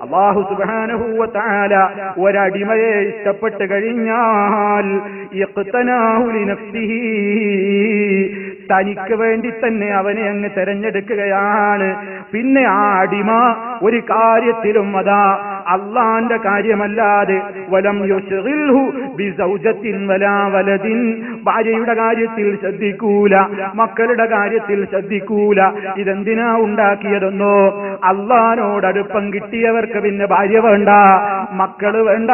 അല്ലാഹു സുബ്ഹാനഹു വ തആല ഒരടിമയെ ഇഷ്ടപ്പെട്ട് കഴിഞ്ഞാൽ ഇഖ്തനാഹു ലിനഫ്സിഹി, തനിക്ക് വേണ്ടി തന്നെ അവനെ അങ്ങ് തെരഞ്ഞെടുക്കുകയാണ്. പിന്നെ ആ അടിമ ഒരു കാര്യത്തിലും അതാ അള്ളാന്റെ കാര്യമല്ലാതെ വലം യുശ്ഗിൽഹു ബിസൗജത്തിൻ വലാ വലദിൻ, ഭാര്യയുടെ കാര്യത്തിൽ ശ്രദ്ധിക്കൂല, മക്കളുടെ കാര്യത്തിൽ ശ്രദ്ധിക്കൂല. ഇതെന്തിനാ ഉണ്ടാക്കിയതെന്നോ, അള്ളാനോടടുപ്പം കിട്ടിയവർക്ക് പിന്നെ ഭാര്യ വേണ്ട, മക്കള് വേണ്ട,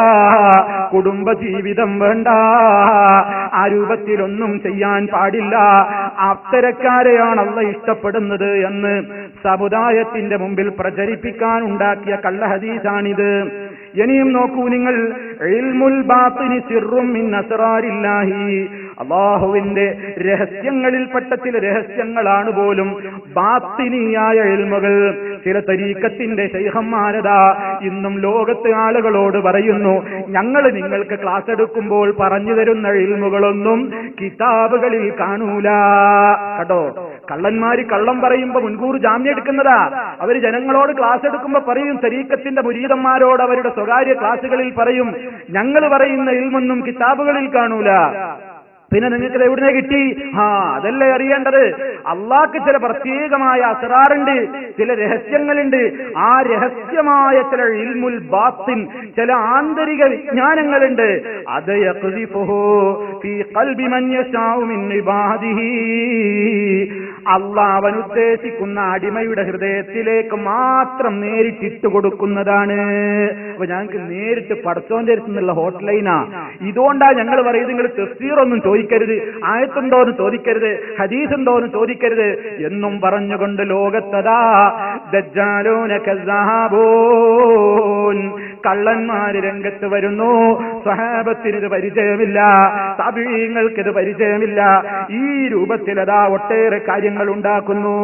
കുടുംബ ജീവിതം വേണ്ട, ആ രൂപത്തിലൊന്നും ചെയ്യാൻ പാടില്ല. അത്തരക്കാരെയാണ് അള്ളാഹ് ഇഷ്ടപ്പെടുന്നത് എന്ന് സമുദായത്തിന്റെ മുമ്പിൽ പ്രചരിപ്പിക്കാൻ ഉണ്ടാക്കിയ കള്ള ഹദീസാണിത്. ഇനിയും നോക്കൂ നിങ്ങൾ, ഇൽമുൽ ബാത്തിനി സിർറും മിൻ അസ്റാരില്ലാഹി, അല്ലാഹുവിന്റെ രഹസ്യങ്ങളിൽപ്പെട്ട ചില രഹസ്യങ്ങളാണ് പോലും ബാത്തിനിയായ ഇൽമുകൾ, ചില തരീക്കത്തിന്റെ ശൈഖന്മാരതാ ഇന്നും ലോകത്തെ ആളുകളോട് പറയുന്നു, ഞങ്ങൾ നിങ്ങൾക്ക് ക്ലാസ് എടുക്കുമ്പോൾ പറഞ്ഞു തരുന്ന ഇൽമുകളൊന്നും കിതാബുകളിൽ കാണൂല. കേട്ടോ, കള്ളന്മാര് കള്ളം പറയുമ്പോ മുൻകൂർ ജാമ്യം എടുക്കുന്നതാ. അവര് ജനങ്ങളോട് ക്ലാസ് എടുക്കുമ്പോ പറയും, തരീക്കത്തിന്റെ മുരീദന്മാരോട് അവരുടെ സ്വകാര്യ ക്ലാസുകളിൽ പറയും, ഞങ്ങൾ പറയുന്ന ഇൽമൊന്നും കിതാബുകളിൽ കാണൂല. പിന്നെ നിങ്ങൾക്ക് എവിടുന്നേ കിട്ടി? അതല്ലേ അറിയേണ്ടത്. അള്ളാഹ്ക്ക് ചില പ്രത്യേകമായ അസ്റാറുണ്ട്, ചില രഹസ്യങ്ങളുണ്ട്. ആ രഹസ്യമായ ചില ഇൽമുൽ ബാത്തിൻ, ചില ആന്തരിക വിജ്ഞാനങ്ങളുണ്ട്. അത് യഖ്ദിഫുഹു ഫീ ഖൽബി മൻ യശാഉ മിൻ ഇബാദിഹി, അള്ളാഹ് അവൻ ഉദ്ദേശിക്കുന്ന അടിമയുടെ ഹൃദയത്തിലേക്ക് മാത്രം നേരിട്ടിട്ട് കൊടുക്കുന്നതാണ്. അപ്പൊ ഞങ്ങൾക്ക് നേരിട്ട് പടച്ചോന്റെ അടുത്തുനിന്നുള്ള ഹോട്ട് ലൈനാ. ഇതുകൊണ്ടാ ഞങ്ങൾ പറയുന്നത്, നിങ്ങൾ തഫ്സീറൊന്നും ചോദിക്കരുത്, ആയത്തുണ്ടോന്ന് ചോദിക്കരുത്, ഹദീസ് ഉണ്ടോന്ന് ചോദിക്കരുത് എന്നും പറഞ്ഞുകൊണ്ട് ലോകത്തതാ ദജ്ജാലൂന കസ്സാബൂൻ, കള്ളന്മാര് രംഗത്ത് വരുന്നു. സ്വഹാബത്തിന് ഇത് പരിചയമില്ല, താബിഈങ്ങൾക്ക് ഇത് പരിചയമില്ല. ഈ രൂപത്തിലതാ ഒട്ടേറെ കാര്യങ്ങൾ ഉണ്ടാക്കുന്നു.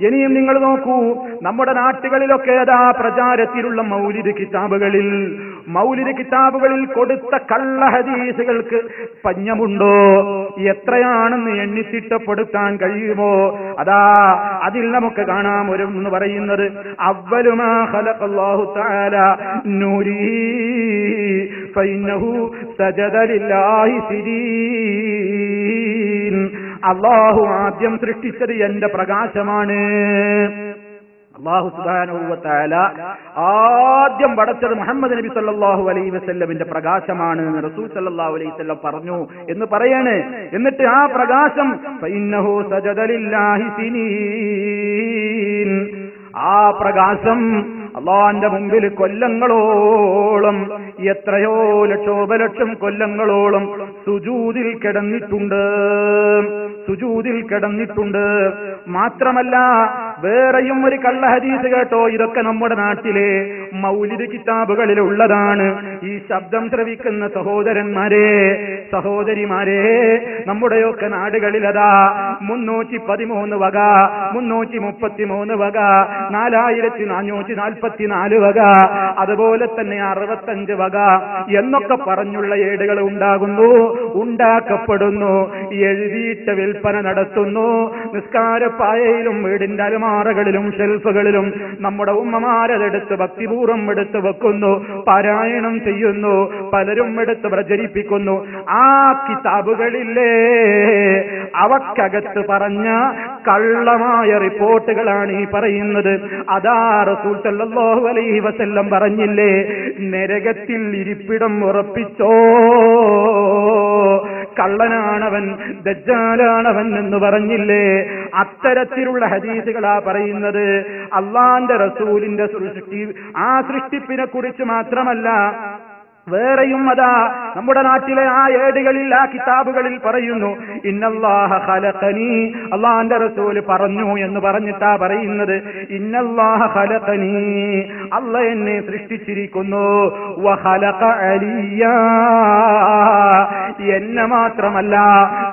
ഇനിയും നിങ്ങൾ നോക്കൂ, നമ്മുടെ നാട്ടുകളിലൊക്കെ അതാ പ്രചാരത്തിലുള്ള മൗലിദ് കിതാബുകളിൽ കൊടുത്ത കള്ള ഹദീസുകൾക്ക് പഞ്ഞമുണ്ടോ? എത്രയാണെന്ന് എണ്ണിത്തിട്ടപ്പെടുത്താൻ കഴിയുമോ? അതാ അതിൽ നമുക്ക് കാണാം എന്ന് പറയുന്നത്, അവ്വലുമാ ഖലഖല്ലാഹു തആല നൂരി ഫഇന്നഹു സജദ ലില്ലാഹി സിരീൻ, അല്ലാഹു ആദ്യം സൃഷ്ടിച്ചത് എന്റെ പ്രകാശമാണ്. അല്ലാഹു സുബ്ഹാനഹു വ തആല ആദ്യം പടച്ചത് മുഹമ്മദ് നബി സല്ലല്ലാഹു അലൈഹി വസല്ലമിന്റെ പ്രകാശമാണ് എന്ന് റസൂൽ സല്ലല്ലാഹു അലൈഹി വസല്ലം പറഞ്ഞു എന്ന് പറയാണ്. എന്നിട്ട് ആ പ്രകാശം ഫഇന്നഹു സജദ ലില്ലാഹി സിനീൻ, ആ പ്രകാശം അള്ളാന്റെ മുമ്പിൽ കൊല്ലങ്ങളോളം, എത്രയോ ലക്ഷോപലക്ഷം കൊല്ലങ്ങളോളം സുജൂദിൽ കിടന്നിട്ടുണ്ട്. മാത്രമല്ല വേറെയും ഒരു കള്ള ഹദീസ് കേട്ടോ, ഇതൊക്കെ നമ്മുടെ നാട്ടിലെ മൗലിദ് കിതാബുകളിൽ ഉള്ളതാണ്. ഈ ശബ്ദം ശ്രവിക്കുന്ന സഹോദരന്മാരെ, സഹോദരിമാരെ, നമ്മുടെയൊക്കെ നാടുകളിലതാ 313 വക, 333 വക, 4444 വക, അതുപോലെ തന്നെ 65 വക എന്നൊക്കെ പറഞ്ഞുള്ള ഏടുകൾ ഉണ്ടാക്കപ്പെടുന്നു, എഴുതിയിട്ട് വിൽപ്പന നടത്തുന്നു. നിസ്കാരപ്പായയിലും വീടിന്റെ അലമാറകളിലും ഷെൽഫുകളിലും നമ്മുടെ ഉമ്മമാരതെടുത്ത് ഭക്തിപൂർവ്വം എടുത്ത് വെക്കുന്നു, പാരായണം ചെയ്യുന്നു, പലരും എടുത്ത് പ്രചരിപ്പിക്കുന്നു. ആ കിതാബുകളില്ലേ, അവക്കകത്ത് പറഞ്ഞ കള്ളമായ റിപ്പോർട്ടുകളാണ് ഈ പറയുന്നത്. അതാ റസൂൽ സല്ലല്ലാഹു അലൈഹി വസല്ലം പറഞ്ഞില്ലേ, നരകത്തിൽ ഇരിപ്പിടം ഉറപ്പിച്ചോ, കള്ളനാണവൻ, ദജ്ജാലാണവൻ എന്ന് പറഞ്ഞില്ലേ. അത്തരത്തിലുള്ള ഹദീസുകളാ പറയുന്നത്. അള്ളാന്റെ റസൂലിന്റെ സൃഷ്ടി, ആ സൃഷ്ടിപ്പിനെ കുറിച്ച് മാത്രമല്ല, വേറെയും അതാ നമ്മുടെ നാട്ടിലെ ആ ഏടുകളിൽ, ആ കിതാബുകളിൽ പറയുന്നു, ഇന്നല്ലാഹ ഖലഖനി, അല്ലാഹുവിന്റെ റസൂൽ പറഞ്ഞു എന്ന് പറഞ്ഞിട്ടാ പറയുന്നത്. ഇന്നല്ലാഹ ഖലഖനി, അല്ലാഹ് എന്നെ സൃഷ്ടിച്ചിരിക്കുന്നു. വ ഖലഖ അലിയ, എന്നെ മാത്രമല്ല,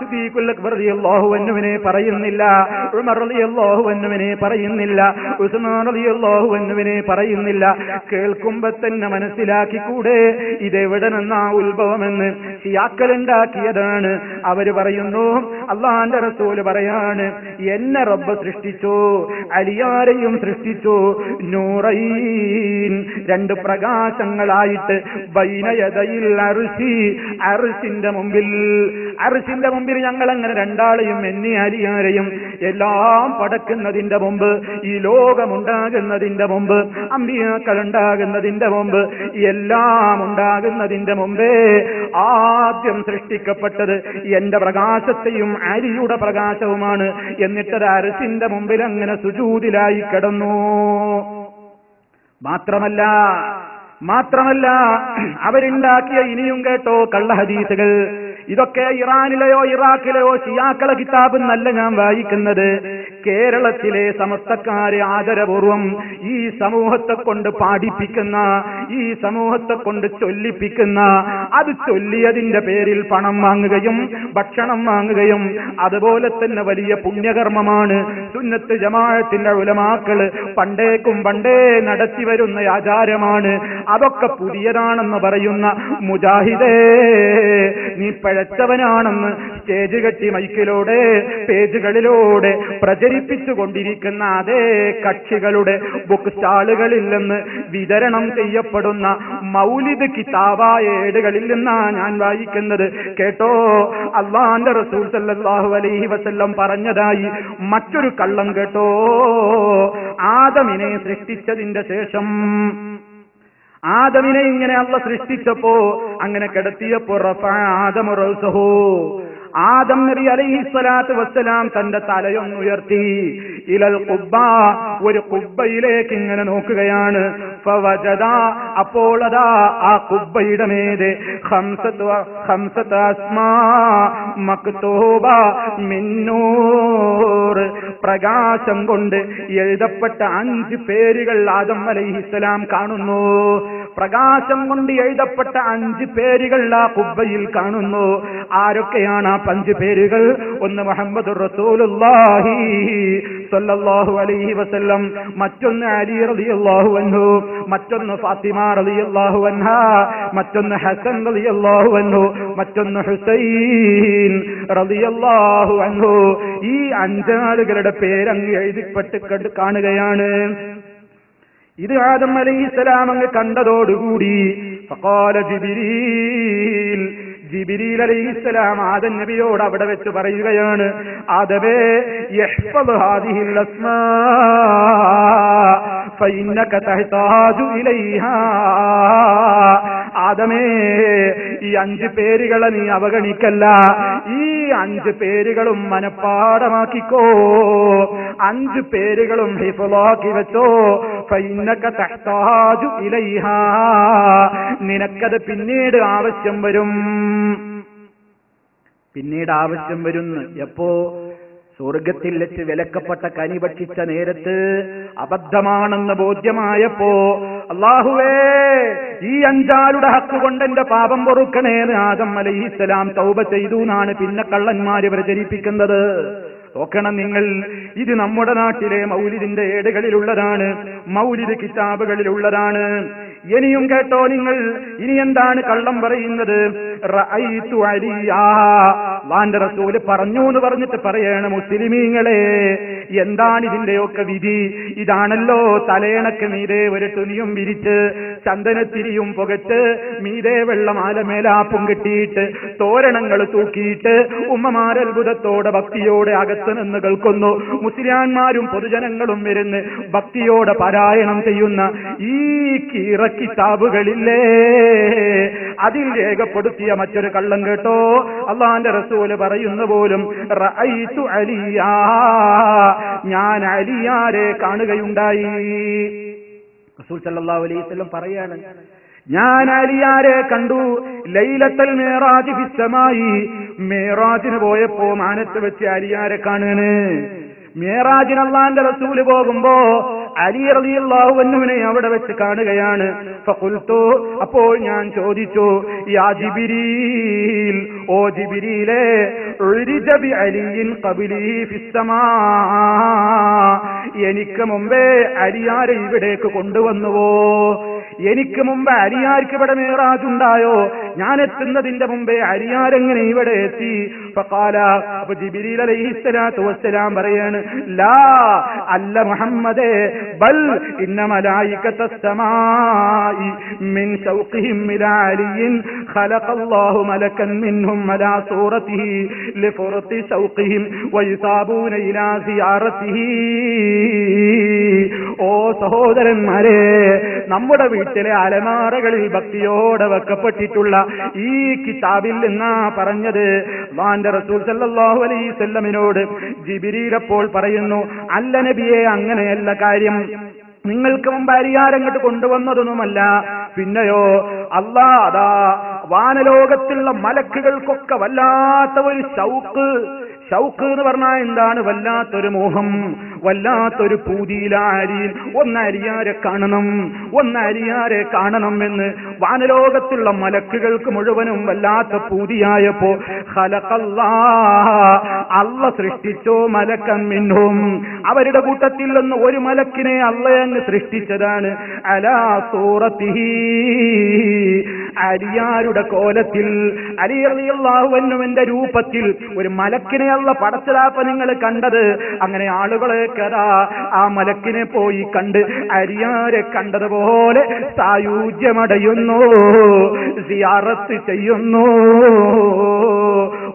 സിദ്ദീഖുൽ അക്ബർ റളിയല്ലാഹു അൻഹുവിനെ പറയുന്നില്ല, ഉമർ റളിയല്ലാഹു അൻഹുവിനെ പറയുന്നില്ല, ഉസ്മാൻ റളിയല്ലാഹു അൻഹുവിനെ പറയുന്നില്ല. കേൾക്കുമ്പോ തന്നെ മനസ്സിലാക്കിക്കൂടെ ഇതെവിടെ നിന്നാ ഉത്ഭവമെന്ന്? ഷിയാക്കളുണ്ടാക്കിയതാണ്. അവര് പറയുന്നു, അള്ളാന്റെ റസൂല് പറയാണ്, എന്നെ റബ്ബ് സൃഷ്ടിച്ചു, അലിയാരെയും സൃഷ്ടിച്ചു, നൂറൈൻ, 2 പ്രകാശങ്ങളായിട്ട്, ബൈന യദയിൽ അർശി, അർശിന്റെ മുമ്പിൽ ഞങ്ങൾ അങ്ങനെ രണ്ടാളെയും, എന്നെ അലിയാരെയും, എല്ലാം പടക്കുന്നതിന്റെ മുമ്പ്, ഈ ലോകമുണ്ടാകുന്നതിന്റെ മുമ്പ്, അമ്പിയാക്കൾ ഉണ്ടാകുന്നതിന്റെ മുമ്പ്, എല്ലാം ഉണ്ടാകുന്നതിന്റെ മുമ്പേ ആദ്യം സൃഷ്ടിക്കപ്പെട്ടത് എന്റെ പ്രകാശത്തെയും അരിയുടെ പ്രകാശവുമാണ്. എന്നിട്ടത് അർശിന്റെ മുമ്പിൽ അങ്ങനെ സുജൂദിലായി കിടന്നു. മാത്രമല്ല അവരുണ്ടാക്കിയ ഇനിയും കേട്ടോ കള്ള ഹദീസുകൾ. ഇതൊക്കെ ഇറാനിലെയോ ഇറാഖിലെയോ ഷിയാക്കളെ കിതാബ് എന്നല്ല ഞാൻ വായിക്കുന്നത്. കേരളത്തിലെ സമസ്തക്കാരെ ആദരപൂർവം ഈ സമൂഹത്തെ കൊണ്ട് പാടിപ്പിക്കുന്ന, ഈ സമൂഹത്തെ കൊണ്ട് ചൊല്ലിപ്പിക്കുന്ന, അത് ചൊല്ലിയതിന്റെ പേരിൽ പണം വാങ്ങുകയും ഭക്ഷണം വാങ്ങുകയും അതുപോലെ തന്നെ വലിയ പുണ്യകർമ്മമാണ്. സുന്നത്ത് ജമാഅത്തിന്റെ ഉലമാക്കള് പണ്ടേക്കും പണ്ടേ നടത്തി വരുന്ന ആചാരമാണ്. അതൊക്കെ പുതിയതാണെന്ന് പറയുന്ന മുജാഹിദേ, നീ പഴച്ചവനാണെന്ന് സ്റ്റേജ് കെട്ടി മൈക്കിലൂടെ പേജുകളിലൂടെ പ്രചരിപ്പിച്ചു കൊണ്ടിരിക്കുന്ന അതേ കക്ഷികളുടെ ബുക്ക് സ്റ്റാളുകളിൽ നിന്ന് വിതരണം ചെയ്യപ്പെടുന്ന മൗലിദ് കിതാബായ ഏടുകളിൽ നിന്നാണ് ഞാൻ വായിക്കുന്നത്. കേട്ടോ, അല്ലാഹുവിന്റെ റസൂൽ സല്ലല്ലാഹു അലൈഹി വസല്ലം പറഞ്ഞതായി മറ്റൊരു കള്ളം കേട്ടോ. ആദമിനെ സൃഷ്ടിച്ചതിന്റെ ശേഷം, ആദമിനെ ഇങ്ങനെ അല്ലാഹ് സൃഷ്ടിച്ചപ്പോ, അങ്ങനെ കിടത്തിയപ്പോ റഫഅ ആദമു റൗസഹു, ആദം നബി അലൈഹിസ്സലാത്തു വസ്സലാം തന്റെ തലയൊന്നുയർത്തി, ഇലൽ ഖുബ്ബ, ഒരു ഖുബ്ബയിലേക്ക് ഇങ്ങനെ നോക്കുകയാണ്. ഫവജദ, അപ്പോൾ അതാ ആ ഖുബ്ബയുടെ മേലെ ഖംസത അസ്മാ മക്തൂബ മിൻ നൂർ, പ്രകാശം കൊണ്ട് എഴുതപ്പെട്ട 5 പേരുകൾ ആദം അലൈഹിസ്സലാം കാണുന്നു. പ്രകാശം കൊണ്ട് എഴുതപ്പെട്ട 5 പേരുകൾ ആ ഖുബ്ബയിൽ കാണുന്നു. ആരൊക്കെയാണ് ആ 5 പേരുകൾ? ഒന്ന് മുഹമ്മദുർ റസൂലുള്ളാഹി സ്വല്ലല്ലാഹു അലൈഹി വസല്ലം, മറ്റൊന്ന് അലി റളിയല്ലാഹു അൻഹു, മറ്റൊന്ന് ഫാത്തിമ റളിയല്ലാഹു അൻഹാ, മറ്റൊന്ന് ഹസൻ റളിയല്ലാഹു അൻഹു, മറ്റൊന്ന് ഹുസൈൻ റളിയല്ലാഹു അൻഹു. ഈ 5 ആളുകളുടെ പേരങ്ങ് എഴുതിപ്പെട്ട് കാണുകയാണ്. ഇത് ആദം അലൈഹിസ്സലാം അങ്ങ് കണ്ടതോടുകൂടി ഫഖാല ജിബ്രീൽ, ജിബ്രീൽ അലൈഹിസ്സലാം ആദം നബിയോട് അവിടെ വെച്ച് പറയുകയാണ്, ആദമേ യഹ്ഫദ് ഹാദിഹിൽ അസ്മാ ഫഇന്നക തഹ്താജു ഇലൈഹാ, ആദമേ ഈ 5 പേരുകളെ നീ അവഗണിക്കല്ല, ഈ 5 പേരുകളും മനഃപ്പാടമാക്കിക്കോ, 5 പേരുകളും ഹിഫ്ളാക്കി വെച്ചോ. ഫഇന്നക തഹ്താജു ഇലൈഹാ, നിനക്കത് പിന്നീട് ആവശ്യം വരും, പിന്നീട് ആവശ്യം വരുന്നു. എപ്പോ? സ്വർഗത്തിൽ വെച്ച് വിലക്കപ്പെട്ട കനി ഭക്ഷിച്ച നേരത്ത് അബദ്ധമാണെന്ന് ബോധ്യമായപ്പോ, അല്ലാഹുവേ ഈ 5 ആളുടെ ഹക്ക് കൊണ്ട് എന്റെ പാപം പൊറുക്കണേന്ന് ആദം അലൈഹിസ്സലാം തൗബ ചെയ്തു എന്നാണ് പിന്നെ കള്ളന്മാര് പ്രചരിപ്പിക്കുന്നത്. നോക്കണം നിങ്ങൾ, ഇത് നമ്മുടെ നാട്ടിലെ മൗലിദിന്റെ ഏടുകളിലുള്ളതാണ്, മൗലിദ് കിതാബുകളിലുള്ളതാണ്. ഇനിയും കേട്ടോ നിങ്ങൾ, ഇനി എന്താണ് കള്ളം പറയുന്നത്? റഅയ്തു അലിയാ, അല്ലാഹുവിന്റെ റസൂൽ പറഞ്ഞു എന്ന് പറഞ്ഞിട്ട് പറയാണ്, മുസ്ലിമീങ്ങളെ എന്താണ് ഇതിന്റെയൊക്കെ വിധി? ഇതാണല്ലോ തലേണക്ക് മീതെ ഒരു തുണിയും വിരിച്ച് ചന്ദനത്തിരിയും പുകച്ച് മീതെ വെള്ളമാല മേലാപ്പും കെട്ടിയിട്ട് തോരണങ്ങൾ തൂക്കിയിട്ട് ഉമ്മമാരത്ഭുതത്തോടെ ഭക്തിയോടെ അകത്ത് നിന്ന് കേൾക്കുന്നു. മുസ്ലിയാന്മാരും പൊതുജനങ്ങളും വരുന്ന് ഭക്തിയോടെ പാരായണം ചെയ്യുന്ന ഈ കിതാബുകളില്ലേ, അതിൽ രേഖപ്പെടുത്തിയ മറ്റൊരു കള്ളം കേട്ടോ. അല്ലാഹുവിന്റെ റസൂല് പറയുന്ന പോലും റഅയ്തു അലിയാ, ഞാൻ അലിയാരെ കാണുകയുണ്ടായി. റസൂൽ സല്ലല്ലാഹു അലൈഹി വസല്ലം പറയാണ്, ഞാൻ അലിയാരെ കണ്ടു. ലൈലത്തുൽ മിറാജ് ഫിസ്സമായി, മിറാജിന് പോയപ്പോ മാനത്ത് വെച്ച് അലിയാരെ കാണുകയാണ്. മിറാജിന് അല്ലാഹുവിന്റെ റസൂല് പോകുമ്പോ അലി റളിയല്ലാഹു അൻഹുവിനെ അവിടെ വെച്ച് കാണുകയാണ്. ഫഖുൽതു, അപ്പോൾ ഞാൻ ചോദിച്ചു, യാ ജിബ്രീൽ, ഓ ജിബ്രീലേ, ഉരിജ ബി അലിയിൻ ഖബ്ലി ഫിസ്സമാ, എനിക്ക് മുമ്പേ അലിയാരെ ഇവിടേക്ക് കൊണ്ടുവന്നുവോ? എനിക്ക് മുമ്പ് അലിയാർക്ക് ഇവിടെ മിറാജ് ഉണ്ടായോ? ഞാൻ എത്തുന്നതിന്റെ മുമ്പേ അലിയാരെങ്ങനെ ഇവിടെ എത്തി? ഫഖാല, അപ്പൊ ജിബ്രീൽ അലൈഹിസ്സലാത്തു വസ്സലാം പറയാണ്, ലാ, അല്ല മുഹമ്മദേ, ബൽ ഇന്ന മലായികത്തസ് സമായി മിൻ ശൗഖിഹിം ഇലാ അലിയിൻ ഖലഖല്ലാഹു മലകൻ മിൻഹും അലാ സൂറതിഹി ലിഫുർതി ശൗഖിഹിം വയുസാബൂന ഇലാ സിയാറതിഹി. ഓ സഹോദരന്മാരെ, നമ്മുടെ വീട്ടിലെ അലമാറകളിൽ ഭക്തിയോടെ വെക്കപ്പെട്ടിട്ടുള്ള ഈ കിതാബിൽ നിന്നാ പറഞ്ഞത്. അല്ലാഹുവിന്റെ റസൂൽ സല്ലല്ലാഹു അലൈഹി വസല്ലമിനോട് ജിബ്രീൽ അപ്പോൾ പറയുന്നു, അല്ല നബിയെ, അങ്ങനെയല്ല കാര്യം, നിങ്ങൾക്ക് മുമ്പ് അരിയാരങ്ങോട്ട് കൊണ്ടുവന്നതൊന്നുമല്ല. പിന്നെയോ, അല്ലാഹ് അതാ വാനലോകത്തുള്ള മലക്കുകൾക്കൊക്കെ വല്ലാത്ത ഒരു ശൗക്ക്, ഷൗക്ക് എന്ന് പറഞ്ഞാൽ എന്താണ്? വല്ലാത്തൊരു മോഹം, വല്ലാത്തൊരു പൂതിയിലാരി, ഒന്നരിയാരെ കാണണം എന്ന് വാനലോകത്തുള്ള മലക്കുകൾക്ക് മുഴുവനും വല്ലാത്ത പൂതിയായപ്പോ അള്ള സൃഷ്ടിച്ചോ മലക്കൻ മിൻഹും, അവരുടെ കൂട്ടത്തിൽ നിന്ന് ഒരു മലക്കിനെ അള്ളയങ്ങ് സൃഷ്ടിച്ചതാണ്. അലാ സൂറത്തിഹി, അലിയാരുടെ കോലത്തിൽ, അലി റളിയല്ലാഹു അൻഹുവിന്റെ രൂപത്തിൽ ഒരു മലക്കിനെ അള്ള പടച്ചതാപ്പ നിങ്ങൾ കണ്ടത്. അങ്ങനെ ആളുകളെ കരാ ആ മലക്കിനെ പോയി കണ്ട് അരിയാരെ കണ്ടതുപോലെ സായുജ്യമടയുന്നു, സിയാറത്ത് ചെയ്യുന്നു.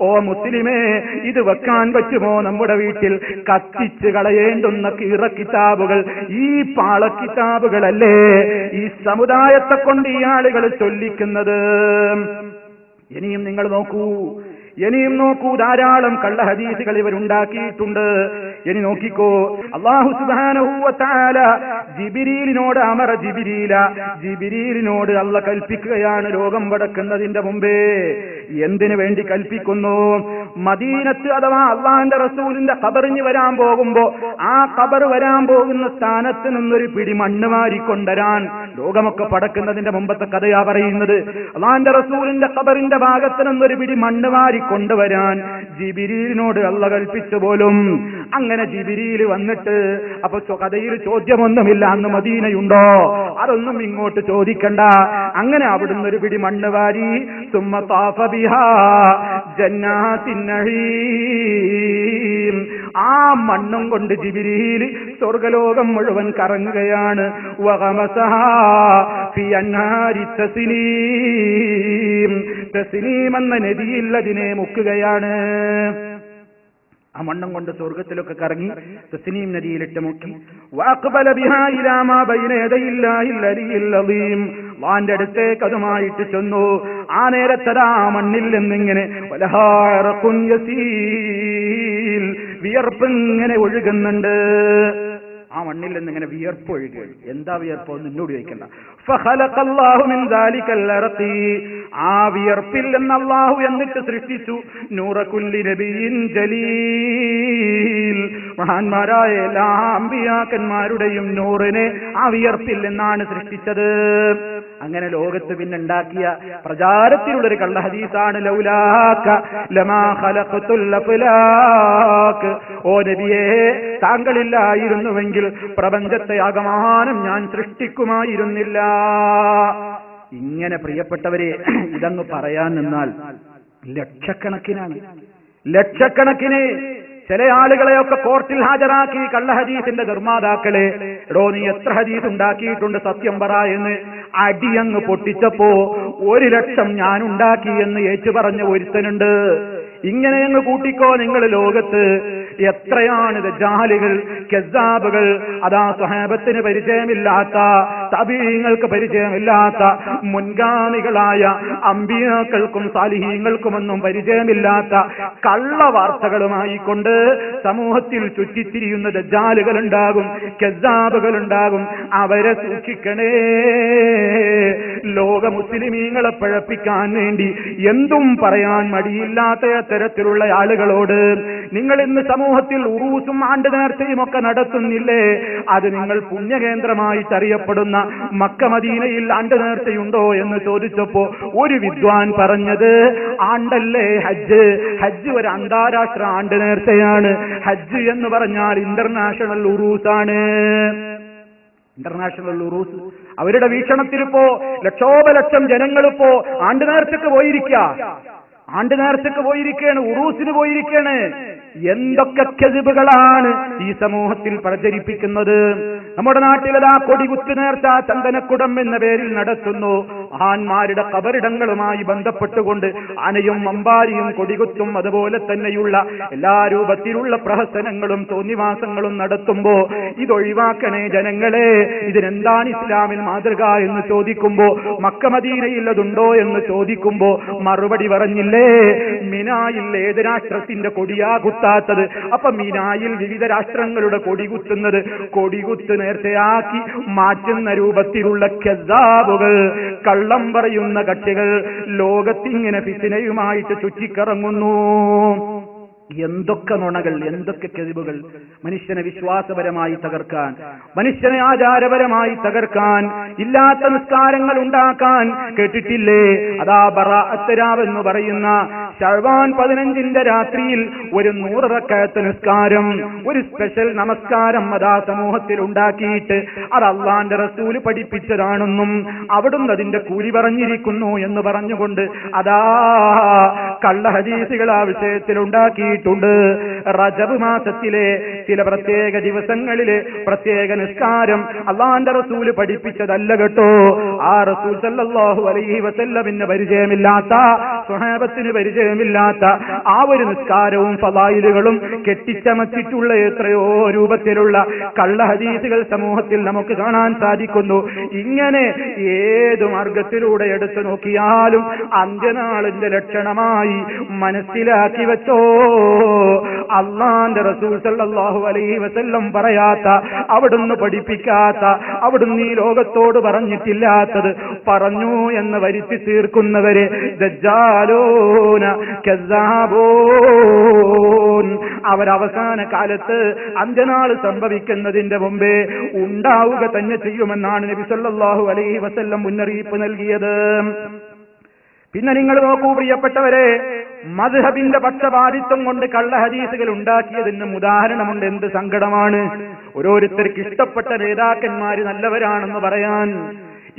ഓ മുസ്ലിമേ, ഇത് വെക്കാൻ പറ്റുമോ നമ്മുടെ വീട്ടിൽ? കത്തിച്ച് കളയേണ്ടുന്ന കീറ കിതാബുകൾ, ഈ പാള കിതാബുകളല്ലേ ഈ സമുദായത്തെ കൊണ്ട് ഈ ആളുകൾ ചൊല്ലിക്കുന്നത്. ഇനിയും നിങ്ങൾ നോക്കൂ, ധാരാളം കള്ള ഹദീസുകൾ ഇവരുണ്ടാക്കിയിട്ടുണ്ട്. ഇനി നോക്കിക്കോ, അല്ലാഹു സുബ്ഹാനഹു വ തആല ജിബ്രീലിനോട് ജിബ്രീലിനോട് അള്ള കൽപ്പിക്കുകയാണ് ലോകം പടക്കുന്നതിന്റെ മുമ്പേ. എന്തിനു വേണ്ടി കൽപ്പിക്കുന്നു? മദീനത്ത് അഥവാ അള്ളാഹുവിന്റെ റസൂലിന്റെ ഖബറിന് വരാൻ പോകുമ്പോ ആ ഖബർ വരാൻ പോകുന്ന സ്ഥാനത്ത് നിന്നൊരു പിടി മണ്ണ് വാരിക്കൊണ്ടരാൻ. ലോകമൊക്കെ പടക്കുന്നതിന്റെ മുമ്പത്തെ കഥയാ പറയുന്നത്. അള്ളാഹുവിന്റെ റസൂലിന്റെ ഖബറിന്റെ ഭാഗത്ത് നിന്നൊരു പിടി മണ്ണ് വാരി കൊണ്ടുവരാൻ ജിബ്രീലിനോട് അള്ള കൽപ്പിച്ചു പോലും. അങ്ങനെ ജിബ്രീൽ വന്നിട്ട്, അപ്പൊ കഥയിൽ ചോദ്യമൊന്നുമില്ല, അന്ന് മദീനയുണ്ടോ? അതൊന്നും ഇങ്ങോട്ട് ചോദിക്കണ്ട. അങ്ങനെ അവിടുന്ന് ഒരു പിടി മണ്ണ് വാരി സുമ്മ താഫ ബിഹാ ജന്നാത്തിൻ നഈം, ആ മണ്ണും കൊണ്ട് ജിബ്രീൽ സ്വർഗലോകം മുഴുവൻ കറങ്ങുകയാണ്. വഗമസഹാ ഫി അൻഹാരി തസ്നീം, തസ്നീം എന്ന നദിയിൽ അതിനെ മുക്കുകയാണ്. ആ മണ്ണും കൊണ്ട് സ്വർഗത്തിലൊക്കെ കറങ്ങി തസ്നീം നദിയിലിട്ട് മുക്കി. വഅഖ്ബല ബിഹാ ഇലാ മാ ബൈന യദയില്ലാഹിൽ അലിയിൽ അളീം, അല്ലാഹുവിന്റെ അടുത്തേക്ക് അതുമായിട്ട് ചെന്നു. ആ നേരത്തതാ മണ്ണിൽ നിന്നിങ്ങനെ വലഹാറഖുൻ യസീൽ, വിയർപ്പിങ്ങനെ ഒഴുകുന്നുണ്ട്. ആ മണ്ണിൽ നിന്നിങ്ങനെ വിയർപ്പ് ഒഴുകുകയാണ്. എന്താ വിയർപ്പ്? നിന്നോട് ചോദിക്കണ്ട. ഫഖലഖല്ലാഹു മിൻ ദാലികൽ അർഖി, ആ വിയർപ്പിൽ നിന്ന് അല്ലാഹു എന്നിട്ട് സൃഷ്ടിച്ചു നൂറ കുല്ലി നബിയിൻ ജലീൽ, മഹാന്മാരായ എല്ലാ അമ്പിയാക്കന്മാരുടെയും നൂറിനെ ആ വിയർപ്പിൽ നിന്നാണ് സൃഷ്ടിച്ചത്. അങ്ങനെ ലോകത്ത് പിന്നെ ഉണ്ടാക്കിയ പ്രചാരത്തിലുള്ളൊരു കള്ള ഹദീസാണ് ലൗലാക ലമാ ഖലഖതുൽ അഫ്ലാക്, ഓ നബിയേ താങ്കളില്ലായിരുന്നുവെങ്കിൽ പ്രപഞ്ചത്തെ ആകമാനം ഞാൻ സൃഷ്ടിക്കുമായിരുന്നില്ല. ഇങ്ങനെ പ്രിയപ്പെട്ടവരെ, ഇതങ്ങ് പറയാൻ നിന്നാൽ ലക്ഷക്കണക്കിന് ചില ആളുകളെയൊക്കെ കോർട്ടിൽ ഹാജരാക്കി കള്ള ഹദീസിന്റെ നിർമ്മാതാക്കളെ, എടോ നീ എത്ര ഹദീസ് ഉണ്ടാക്കിയിട്ടുണ്ട് സത്യം പറ എന്ന് അടിയങ്ങ് പൊട്ടിച്ചപ്പോ 1,00,000 ഞാൻ ഉണ്ടാക്കി എന്ന് ഏറ്റു പറഞ്ഞ ഒരുത്തനുണ്ട്. ഇങ്ങനെ അങ്ങ് കൂട്ടിക്കോ നിങ്ങൾ. ലോകത്ത് എത്രയാണ് ദജ്ജാലുകൾ, കസ്സാബുകൾ, അതാ സ്വഹാബത്തിന് പരിചയമില്ലാത്ത, തബീങ്ങൾക്ക് പരിചയമില്ലാത്ത, മുൻഗാമികളായ അമ്പിയാക്കൾക്കും സാലിഹീങ്ങൾക്കുമൊന്നും പരിചയമില്ലാത്ത കള്ള വാർത്തകളുമായി കൊണ്ട് സമൂഹത്തിൽ ചുറ്റിത്തിരിയുന്ന ദജ്ജാലുകൾ ഉണ്ടാകും, കസ്സാബുകൾ ഉണ്ടാകും. അവരെ സൂക്ഷിക്കണേ. ലോക മുസ്ലിമീങ്ങളെ പഴപ്പിക്കാൻ വേണ്ടി എന്തും പറയാൻ മടിയില്ലാത്ത തരത്തിലുള്ള ആളുകളോട് നിങ്ങൾ ഇന്ന് സമൂഹത്തിൽ ഉറൂസും ആണ്ട് നേർച്ചയും ഒക്കെ നടത്തുന്നില്ലേ? അത് നിങ്ങൾ പുണ്യകേന്ദ്രമായിട്ട് അറിയപ്പെടുന്ന മക്ക മദീനയിൽ ആണ്ട് നേർച്ചയുണ്ടോ എന്ന് ചോദിച്ചപ്പോ ഒരു വിദ്വാൻ പറഞ്ഞത്, ആണ്ടല്ലേ ഹജ്ജ് ഒരു അന്താരാഷ്ട്ര ആണ്ട് നേർച്ചയാണ്. ഹജ്ജ് എന്ന് പറഞ്ഞാൽ ഇന്റർനാഷണൽ ഉറൂസാണ്. ഇന്റർനാഷണൽ ഉറൂസ് അവരുടെ വീക്ഷണത്തിലിപ്പോ ലക്ഷോപലക്ഷം ജനങ്ങളിപ്പോ ആണ്ട് നേർച്ചക്ക് പോയിരിക്കുകയാണ്, ഉറൂസിന് പോയിരിക്കുകയാണ്. എന്തൊക്കെ കെതിബുകളാണ് ഈ സമൂഹത്തിൽ പ്രചരിപ്പിക്കുന്നത്. നമ്മുടെ നാട്ടിലതാ കൊടികുത്ത് നേർച്ച ചന്ദനക്കുടം എന്ന പേരിൽ നടത്തുന്നു. മഹാന്മാരുടെ ഖബറിടങ്ങളുമായി ബന്ധപ്പെട്ടുകൊണ്ട് ആനയും അമ്പാരിയും കൊടികുത്തും അതുപോലെ തന്നെയുള്ള എല്ലാ രൂപത്തിലുള്ള പ്രഹസനങ്ങളും തോന്നിവാസങ്ങളും നടത്തുമ്പോ ഇതൊഴിവാക്കണേ ജനങ്ങളെ. ഇതിനെന്താണ് ഇസ്ലാമിൽ മാതൃക എന്ന് ചോദിക്കുമ്പോ, മക്ക മദീനയിൽ അതുണ്ടോ എന്ന് ചോദിക്കുമ്പോ മറുപടി പറഞ്ഞില്ലേ, മിനായിൽ ഏത് രാഷ്ട്രത്തിന്റെ കൊടിയാ കുത്താത്തത്? അപ്പൊ മിനായിൽ വിവിധ രാഷ്ട്രങ്ങളുടെ കൊടികുത്തുന്നത് കൊടികുത്ത് നേർച്ചയാക്കി മാറ്റുന്ന രൂപത്തിലുള്ള കസ്സാബുകൾ, കള്ളം പറയുന്ന കക്ഷികൾ ലോകത്തിങ്ങനെ ഫിത്നയുമായിട്ട് ചുറ്റിക്കറങ്ങുന്നു. എന്തൊക്കെ നുണകൾ, എന്തൊക്കെ കെതിബുകൾ മനുഷ്യനെ വിശ്വാസപരമായി തകർക്കാൻ, മനുഷ്യനെ ആചാരപരമായി തകർക്കാൻ, ഇല്ലാത്ത നിസ്കാരങ്ങൾ ഉണ്ടാക്കാൻ. കേട്ടിട്ടില്ലേ? അതാ ബറാഅത്ത് രാവ് എന്ന് പറയുന്ന ശഅ്ബാൻ 15 രാത്രിയിൽ ഒരു 100 റക്അത്ത് നിസ്കാരം, ഒരു സ്പെഷ്യൽ നമസ്കാരം അതാ സമൂഹത്തിൽ ഉണ്ടാക്കിയിട്ട് അത് അള്ളാന്റെ റസൂല് പഠിപ്പിച്ചതാണെന്നും അവിടുന്ന് അതിന്റെ കൂലി പറഞ്ഞിരിക്കുന്നു എന്ന് പറഞ്ഞുകൊണ്ട് അതാ കള്ള ഹദീസുകൾ ആ വിഷയത്തിൽ ഉണ്ടാക്കിയിട്ടുണ്ട്. റജബ് മാസത്തിലെ ചില പ്രത്യേക ദിവസങ്ങളിലെ പ്രത്യേക നിസ്കാരം അള്ളാന്റെ റസൂല് പഠിപ്പിച്ചതല്ല കേട്ടോ. ആ റസൂൽ സല്ലല്ലാഹു അലൈഹി വസല്ലമിന് പരിചയമില്ലാത്ത, സ്വഹാബത്തിന് പരിചയമില്ലാത്ത ആ ഒരു നിസ്കാരവും ഫളായിലുകളും കെട്ടിച്ചമച്ചിട്ടുള്ള എത്രയോ രൂപത്തിലുള്ള കള്ള ഹദീസുകൾ സമൂഹത്തിൽ നമുക്ക് കാണാൻ സാധിക്കുന്നു. ഇങ്ങനെ ഏത് മാർഗത്തിലൂടെ എടുത്തു നോക്കിയാലും അന്ത്യനാളിന്റെ ലക്ഷണമായി മനസ്സിലാക്കി വെച്ചോ. അള്ളാന്റെ റസൂൽ സല്ലല്ലാഹു അലൈഹി വസല്ലം പറയാത്ത, അവിടുന്ന് പഠിപ്പിക്കാത്ത, അവിടുന്ന് ഈ ലോകത്തോട് പറഞ്ഞിട്ടില്ലാത്തത് പറഞ്ഞു എന്ന് വരുത്തി തീർക്കുന്നവരെ ദജ്ജാലൂന കസ്സാബൂൻ, അവരവസാന കാലത്ത് അന്ത്യനാൾ സംഭവിക്കുന്നതിന്റെ മുമ്പേ ഉണ്ടാവുക തന്നെ ചെയ്യുമെന്നാണ് നബി സല്ലല്ലാഹു അലൈഹി വസല്ലം മുന്നറിയിപ്പ് നൽകിയത്. പിന്നെ നിങ്ങൾ നോക്കൂ പ്രിയപ്പെട്ടവരെ, മദ്ഹബിന്റെ പക്ഷപാതിത്വം കൊണ്ട് കള്ള ഹദീസുകൾ ഉണ്ടാക്കിയതിനും ഉദാഹരണമുണ്ട്. എന്ത് സങ്കടമാണ്! ഓരോരുത്തർക്ക് ഇഷ്ടപ്പെട്ട നേതാക്കന്മാര് നല്ലവരാണെന്ന് പറയാൻ,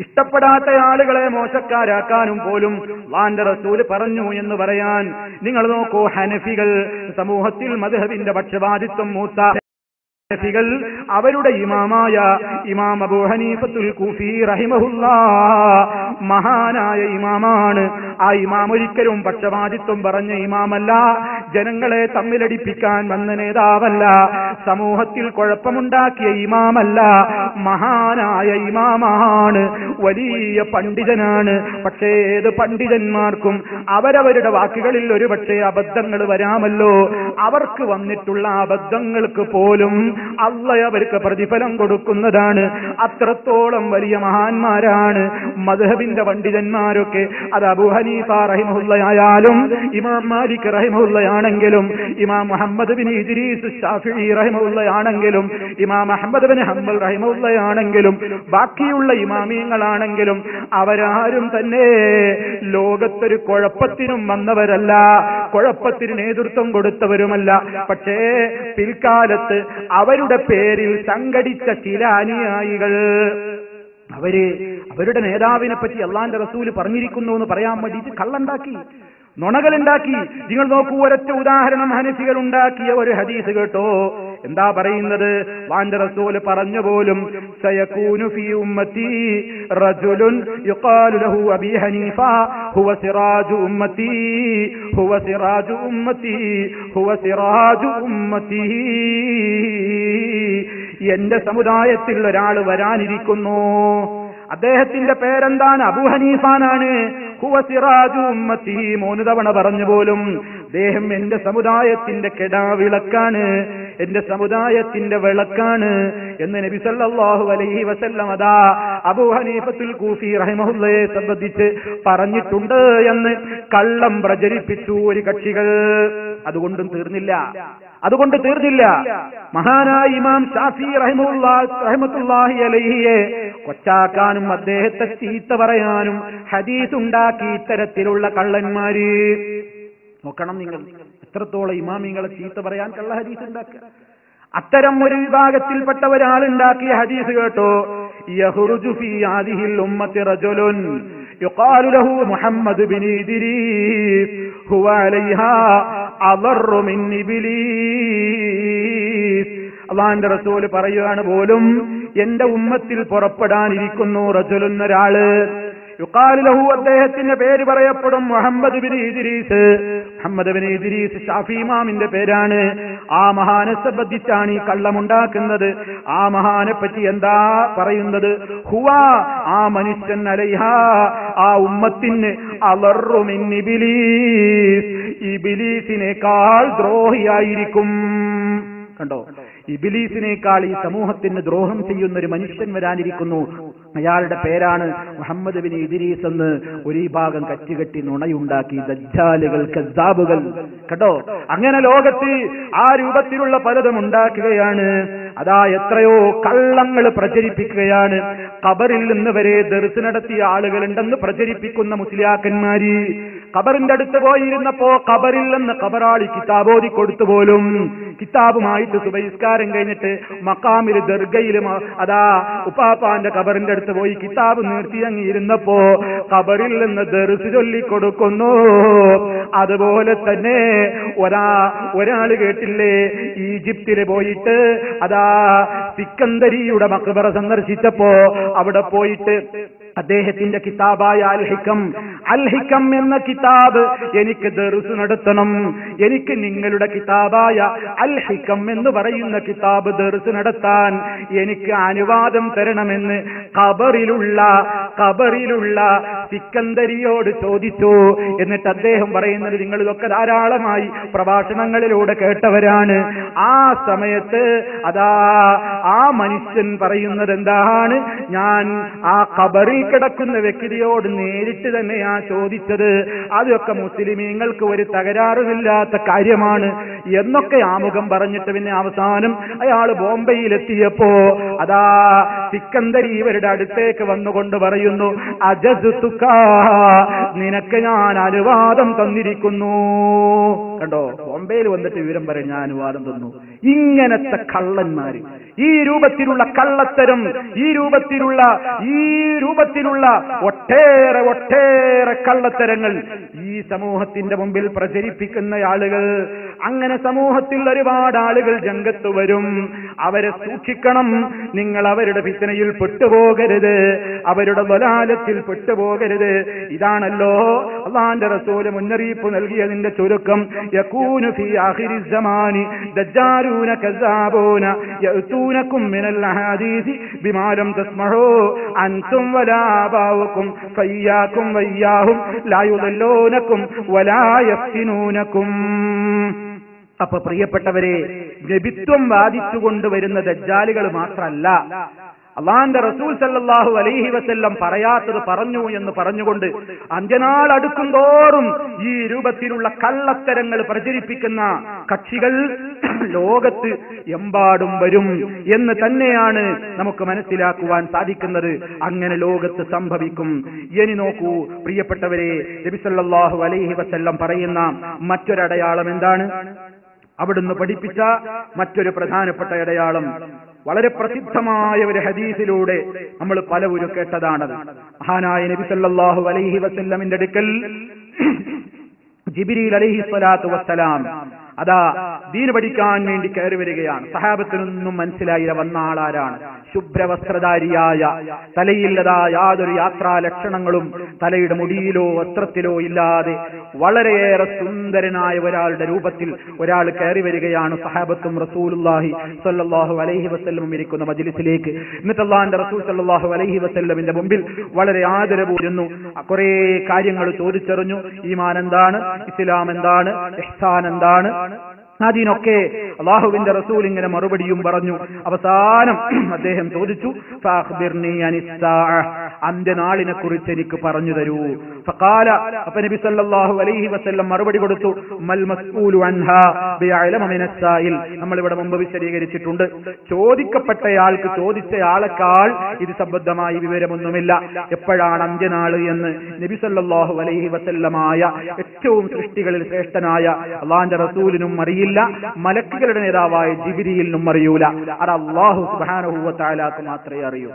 ഇഷ്ടപ്പെടാത്ത ആളുകളെ മോശക്കാരാക്കാനും പോലും അല്ലാഹുവിന്റെ റസൂല് പറഞ്ഞു എന്ന് പറയാൻ. നിങ്ങൾ നോക്കൂ, ഹനഫികൾ സമൂഹത്തിൽ മദ്ഹബിന്റെ പക്ഷപാതിത്വം മൂത്ത ഹനഫികൾ അവരുടെ ഇമാമായ ഇമാം അബൂ ഹനീഫത്തുൽ കൂഫി റഹിമഹുല്ലാഹ് മഹാനായ ഇമാമാണ്. ആ ഇമാം ഒരിക്കലും പക്ഷപാതിത്വം പറഞ്ഞ ഇമാമല്ല, ജനങ്ങളെ തമ്മിലടിപ്പിക്കാൻ വന്ന നേതാവല്ല, സമൂഹത്തിൽ കുഴപ്പമുണ്ടാക്കിയ ഇമാമല്ല, മഹാനായ ഇമാമാണ്, വലിയ പണ്ഡിതനാണ്. പക്ഷേ ഏത് പണ്ഡിതന്മാർക്കും അവരവരുടെ വാക്കുകളിൽ ഒരുപക്ഷെ അബദ്ധങ്ങൾ വരാമല്ലോ. അവർക്ക് വന്നിട്ടുള്ള അബദ്ധങ്ങൾക്ക് പോലും അല്ലാഹ് അവർക്ക് പ്രതിഫലം കൊടുക്കുന്നതാണ്. അത്രത്തോളം വലിയ മഹാന്മാരാണ് മദ്ഹബിന്റെ പണ്ഡിതന്മാരൊക്കെ. അത് അബൂ ഹനീഫ റഹിമഹുല്ലായാലും, ഇമാം മാലിക് റഹിമഹുല്ലായാണെങ്കിലും, ഇമാം മുഹമ്മദ് ബിൻ ഇദ്രീസ് ശാഫിഈ റഹിമഹുല്ലായാണെങ്കിലും, ഇമാം അഹ്മദ് ബിൻ ഹംബൽ റഹിമഹുല്ലായാണെങ്കിലും, ബാക്കിയുള്ള ഇമാമിയങ്ങളാണെങ്കിലും അവരാരും തന്നെ ലോകത്തൊരു കുഴപ്പത്തിനും വന്നവരല്ല, കുഴപ്പത്തിന് നേതൃത്വം കൊടുത്തവരുമല്ല. പക്ഷേ പിൽക്കാലത്ത് അവരുടെ പേരിൽ സംഘടിച്ച ചില അനുയായികൾ അവരുടെ നേതാവിനെ പറ്റി അള്ളാന്റെ റസൂല് പറഞ്ഞിരിക്കുന്നു എന്ന് പറയാൻ വേണ്ടിയിട്ട് കള്ളുണ്ടാക്കി, നുണകളുണ്ടാക്കി. നിങ്ങൾ നോക്കൂ, ഒരൊറ്റ ഉദാഹരണം ഹനഫികൾ ഉണ്ടാക്കിയ ഒരു ഹദീസ് കേട്ടോ. എന്താ പറയുന്നത്? അല്ലാഹുവിന്റെ റസൂല് പറഞ്ഞു പോലും, സയകൂനു ഫീ ഉമ്മത്തി റജുലുൻ യുഖാലു ലഹു അബീ ഹനീഫ ഹുവ സിറാജു ഉമ്മത്തി, ഹുവ സിറാജു ഉമ്മത്തി, ഹുവ സിറാജു ഉമ്മത്തി. എന്റെ സമുദായത്തിൽ ഒരാൾ വരാനിരിക്കുന്നു, അദ്ദേഹത്തിന്റെ പേരെന്താണ്? അബൂ ഹനീഫാനാണ്. ഹുവ സിറാജു ഉമ്മത്തി, 3 തവണ പറഞ്ഞു പോലും. അദ്ദേഹം എന്റെ സമുദായത്തിന്റെ കെടാവിളക്കാണ്, എന്റെ സമുദായത്തിന്റെ വിളക്കാണ് എന്ന് നബി സല്ലല്ലാഹു അലൈഹി വസല്ലം അതാ അബൂ ഹനീഫത്തുൽ കൂഫി റഹിമഹുല്ലയെ സംബന്ധിച്ച് പറഞ്ഞിട്ടുണ്ട് എന്ന് കള്ളം പ്രചരിപ്പിച്ചു ഒരു കക്ഷികൾ. അതുകൊണ്ട് തീർന്നില്ല. മഹാനായ ഇമാം ശാഫിഈ റഹിമത്തുല്ലാഹി അലൈഹിയെ കൊച്ചാക്കാനും അദ്ദേഹത്തെ ചീത്ത പറയാനും ഹദീസ് ഉണ്ടാക്കി ഇത്തരത്തിലുള്ള കള്ളന്മാര്. നോക്കണം നിങ്ങൾ, എത്രത്തോളം ഇമാമിങ്ങളെ ചീത്ത പറയാൻ കള്ള ഹദീസ് ഉണ്ടാക്കുക. അത്തരം ഒരു വിഭാഗത്തിൽപ്പെട്ട ഒരാളുണ്ടാക്കിയ ഹദീസ് കേട്ടോ. യഖ്റുജു ഫീ ഹാദിഹിൽ ഉമ്മത്തി റജുലുൻ യുഖാലു ലഹു മുഹമ്മദ് ബിൻ ഇദ്രീസ് ഹുവ അലൈഹാ അദറു മിൻ ഇബ്ലീസ്. അല്ലാഹുവിന്റെ റസൂൽ പറയുകയാണ് പോലും, എന്റെ ഉമ്മത്തിൽ പുറപ്പെടാനിരിക്കുന്നു റജുലുൻ, ഒരാള്. യുഖാലു ലഹു, അദ്ദേഹത്തിന്റെ പേര് പറയപ്പെടും മുഹമ്മദ് ബിൻ ഇദ്രീസ്. മുഹമ്മദ് ബിൻ ഇദ്രീസ് ശാഫി ഇമാമിന്റെ പേരാണ്. ആ മഹാനെ സംബന്ധിച്ചാണ് ഈ കള്ളമുണ്ടാക്കുന്നത്. ആ മഹാനെ പറ്റി എന്താ പറയുന്നത്? ഹുവ, ആ മനുഷ്യൻ, അലൈഹാ, ആ ഉമ്മത്തിന്, അളറു മിൻ ഇബ്ലീസ്, ഇബ്ലീസിനേക്കാൾ ദ്രോഹിയായിരിക്കും. കണ്ടോ, ഇബ്ലീസിനേക്കാൾ ഈ സമൂഹത്തിന് ദ്രോഹം ചെയ്യുന്ന ഒരു മനുഷ്യൻ വരാനിരിക്കുന്നു. അയാളുടെ പേരാണ് മുഹമ്മദ് ബിൻ ഇദ്രീസ് എന്ന് ഒരു ഭാഗം കച്ചുകെട്ടി നുണയുണ്ടാക്കി ദജ്ജാലുകൾ കദ്ദാബുകൾ കേട്ടോ. അങ്ങനെ ലോകത്ത് ആ രൂപത്തിലുള്ള പലതും ഉണ്ടാക്കുകയാണ്. അതാ എത്രയോ കള്ളങ്ങൾ പ്രചരിപ്പിക്കുകയാണ്. ഖബറിൽ നിന്ന് വരെ ദർസ് നടത്തിയ ആളുകളുണ്ടെന്ന് പ്രചരിപ്പിക്കുന്ന മുസ്ലിയാക്കന്മാര് ഖബറിന്റെ അടുത്ത് പോയിരുന്നപ്പോ ഖബറിൽ നിന്ന് ഖബറാളി കിതാബ് ഓതി കൊടുത്തു പോലും. കിതാബുമായിട്ട് സുബഹിസ്കാരം കഴിഞ്ഞിട്ട് മഖാമിൽ ദർഗയിലും അതാ ഉപ്പാപ്പാന്റെ ഖബറിന്റെ അടുത്ത് പോയി കിതാബ് നിർത്തിയങ്ങിയിരുന്നപ്പോ ഖബറിൽ നിന്ന് ദർസ് ചൊല്ലിക്കൊടുക്കുന്നു. അതുപോലെ തന്നെ ഒരാള് കേട്ടില്ലേ, ഈജിപ്തില് പോയിട്ട് അതാ സിക്കന്ദരിയുടെ മഖ്ബറ സന്ദർശിച്ചപ്പോ അവിടെ പോയിട്ട് അദ്ദേഹത്തിന്റെ കിതാബായ അൽ ഹിക്കം എന്ന കിതാബ് എനിക്ക് ദർസ് നടത്തണം, എനിക്ക് നിങ്ങളുടെ കിതാബായ അൽ ഹിക്കം എന്ന് പറയുന്ന കിതാബ് ദർസ് നടത്താൻ എനിക്ക് അനുവാദം തരണമെന്ന് ഖബറിലുള്ള സിക്കന്ദരിയോട് ചോദിച്ചു. എന്നിട്ട് അദ്ദേഹം പറയുന്നത്, നിങ്ങൾ ഇതൊക്കെ ധാരാളമായി പ്രഭാഷണങ്ങളിലൂടെ കേട്ടവരാണ്. ആ സമയത്ത് അതാ ആ മനുഷ്യൻ പറയുന്നത് എന്താണ്, ഞാൻ ആ ഖബറിൽ കിടക്കുന്ന വ്യക്തിയോട് നേരിട്ട് തന്നെയാ ചോദിച്ചത്, അതൊക്കെ മുസ്ലിമീങ്ങൾക്ക് ഒരു തകരാറുമില്ലാത്ത കാര്യമാണ് എന്നൊക്കെ ആമുഖം പറഞ്ഞിട്ട് പിന്നെ അവസാനം അയാൾ ബോംബെയിലെത്തിയപ്പോ അതാ സിക്കന്ദരി ഇവരുടെ അടുത്തേക്ക് വന്നുകൊണ്ട് പറയുന്നു, അജസ്തുക, നിനക്ക് ഞാൻ അനുവാദം തന്നിരിക്കുന്നു. കണ്ടോ, ബോംബെയിൽ വന്നിട്ട് വിവരം പറയും ഞാൻ അനുവാദം തന്നു. ഇങ്ങനത്തെ കള്ളന്മാര്, ഈ രൂപത്തിലുള്ള കള്ളത്തരം, ഈ രൂപത്തിലുള്ള ഒട്ടേറെ കള്ളത്തരങ്ങൾ ഈ സമൂഹത്തിന്റെ മുമ്പിൽ പ്രചരിപ്പിക്കുന്ന ആളുകൾ, അങ്ങനെ സമൂഹത്തിൽ ഒരുപാട് ആളുകൾ രംഗത്ത് വരും. അവരെ സൂക്ഷിക്കണം. നിങ്ങൾ അവരുടെ ഫിത്നയിൽ പെട്ടുപോകരുത്, അവരുടെ ളലാലത്തിൽ പെട്ടുപോകരുത്. ഇതാണല്ലോ അല്ലാഹുവിന്റെ റസൂല് മുന്നറിയിപ്പ് നൽകിയതിന്റെ ചുരുക്കം. യകൂനു ഫീ ആഖിരി സമാനി ദജ്ജാലൂന കസാബൂന യഅതൂനകും മിനൽ അഹാദീസി ബിമാ ലം തസ്മഉ അൻതും വലാ ആബാഉകും ഫയ്യാകും വയ്യാഹും ലാ യുദല്ലൂനകും വലാ യഫ്തിനൂനകും. അപ്പൊ പ്രിയപ്പെട്ടവരെ, നബിത്വം വാദിച്ചുകൊണ്ടുവരുന്ന ദജ്ജാലുകൾ മാത്രമല്ല, അള്ളാന്റെ റസൂൽ സല്ലല്ലാഹു അലൈഹി വസല്ലം പറയാത്തത് പറഞ്ഞു എന്ന് പറഞ്ഞുകൊണ്ട് അന്ത്യനാൾ അടുക്കും തോറും ഈ രൂപത്തിലുള്ള കള്ളത്തരങ്ങൾ പ്രചരിപ്പിക്കുന്ന കക്ഷികൾ ലോകത്ത് എമ്പാടും വരും എന്ന് തന്നെയാണ് നമുക്ക് മനസ്സിലാക്കുവാൻ സാധിക്കുന്നത്. അങ്ങനെ ലോകത്ത് സംഭവിക്കും. ഇനി നോക്കൂ പ്രിയപ്പെട്ടവരെ, നബി സല്ലല്ലാഹു അലൈഹി വസല്ലം പറയുന്ന മറ്റൊരടയാളം എന്താണ്? അവിടുന്ന് പഠിപ്പിച്ച മറ്റൊരു പ്രധാനപ്പെട്ട അടയാളം വളരെ പ്രസിദ്ധമായ ഒരു ഹദീസിലൂടെ നമ്മൾ പലവരും കേട്ടതാണത്. മഹാനായ നബി സല്ലല്ലാഹു അലൈഹി വസല്ലമിന്റെ അടുക്കൽ ജിബ്രീൽ അലൈഹി സ്വലാത്തു വസ്സലാം അതാ ദീൻ പഠിക്കാൻ വേണ്ടി കയറി വരികയാണ്. സഹാബത്തിനൊന്നും മനസ്സിലായില്ല വന്ന ആളാരാണ്. ശുഭ്രവസ്ത്രധാരിയായ, തലയിൽ അതാ യാതൊരു യാത്രാ ലക്ഷണങ്ങളും തലയുടെ മുടിയിലോ വസ്ത്രത്തിലോ ഇല്ലാതെ വളരെയേറെ സുന്ദരനായ ഒരാളുടെ രൂപത്തിൽ ഒരാൾ കയറി വരികയാണ്. സഹാബത്തും റസൂലുള്ളാഹി സ്വല്ലല്ലാഹു അലൈഹി വസല്ലം ഇരിക്കുന്ന മജ്ലിസിലേക്ക്. എന്നിട്ട് അല്ലാഹുവിന്റെ റസൂൽ സ്വല്ലല്ലാഹു അലൈഹി വസല്ലമിന്റെ മുമ്പിൽ വളരെ ആദരവൂരുന്നു. കുറേ കാര്യങ്ങൾ ചോദിച്ചറിഞ്ഞു. ഈമാൻ എന്താണ്, ഇസ്ലാം എന്താണ്, ഇഹ്സാൻ എന്താണ്, അതിനൊക്കെ അല്ലാഹുവിന്റെ റസൂൽ ഇങ്ങനെ മറുപടിയും പറഞ്ഞു. അവസാനം അദ്ദേഹം ചോദിച്ചു, ഫഅഖ്ബിർനി അനിസ്സാഅ, അന്ത്യനാളിനെ കുറിച്ച് എനിക്ക് പറഞ്ഞു തരൂ. ഫഖാല, അപ്പോൾ നബി സല്ലല്ലാഹു അലൈഹി വസല്ലം മറുപടി കൊടുത്തു, മൽ മസ്ഊലു അൻഹാ ബിഅലമ മിനസ്സായിൽ. നമ്മൾ ഇവിടെ മുമ്പ് വിശദീകരിച്ചിട്ടുണ്ട്, ചോദിക്കപ്പെട്ടയാൾക്ക് ചോദിച്ചയാളെക്കാൾ ഇത് സംബന്ധമായ വിവരമൊന്നുമില്ല. എപ്പോഴാണ് അന്ത്യനാള് എന്ന് നബി സല്ലല്ലാഹു അലൈഹി വസല്ലമായ ഏറ്റവും സൃഷ്ടികളിൽ ശ്രേഷ്ഠനായ അല്ലാഹുവിന്റെ റസൂലിനും അറിയില്ല, മലക്കുകളുടെ നേതാവായ ജിബ്രീലിനും അറിയൂല. അത് അല്ലാഹു സുബ്ഹാനഹു വ തആലക്ക് മാത്രമേ അറിയൂ.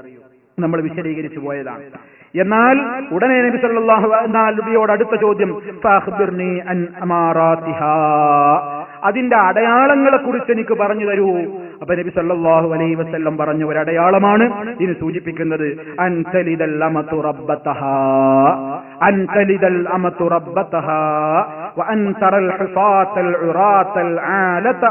നമ്മൾ വിശദീകരിച്ചു പോയതാണ്. എന്നാൽ ഉടനെ നബി സല്ലല്ലാഹു അലൈഹിയോട് അടുത്ത ചോദ്യം, ഫഅഖ്ബിർനി അൻ അമാറാതിഹാ, അതിന്റെ അടയാളങ്ങളെ കുറിച്ച് എനിക്ക് പറഞ്ഞു തരൂ. അപ്പൊ നബി സല്ലല്ലാഹു അലൈഹി വസല്ലം പറഞ്ഞു, ഒരു അടയാളമാണ് ഇതിന് സൂചിപ്പിക്കുന്നത്, അൻതലിദൽ അമതു റബ്ബതഹാ, അൻതലിദൽ അമതു റബ്ബതഹാ വഅൻ തറൽ ഹിഫാതൽ ഉറാതൽ ആലത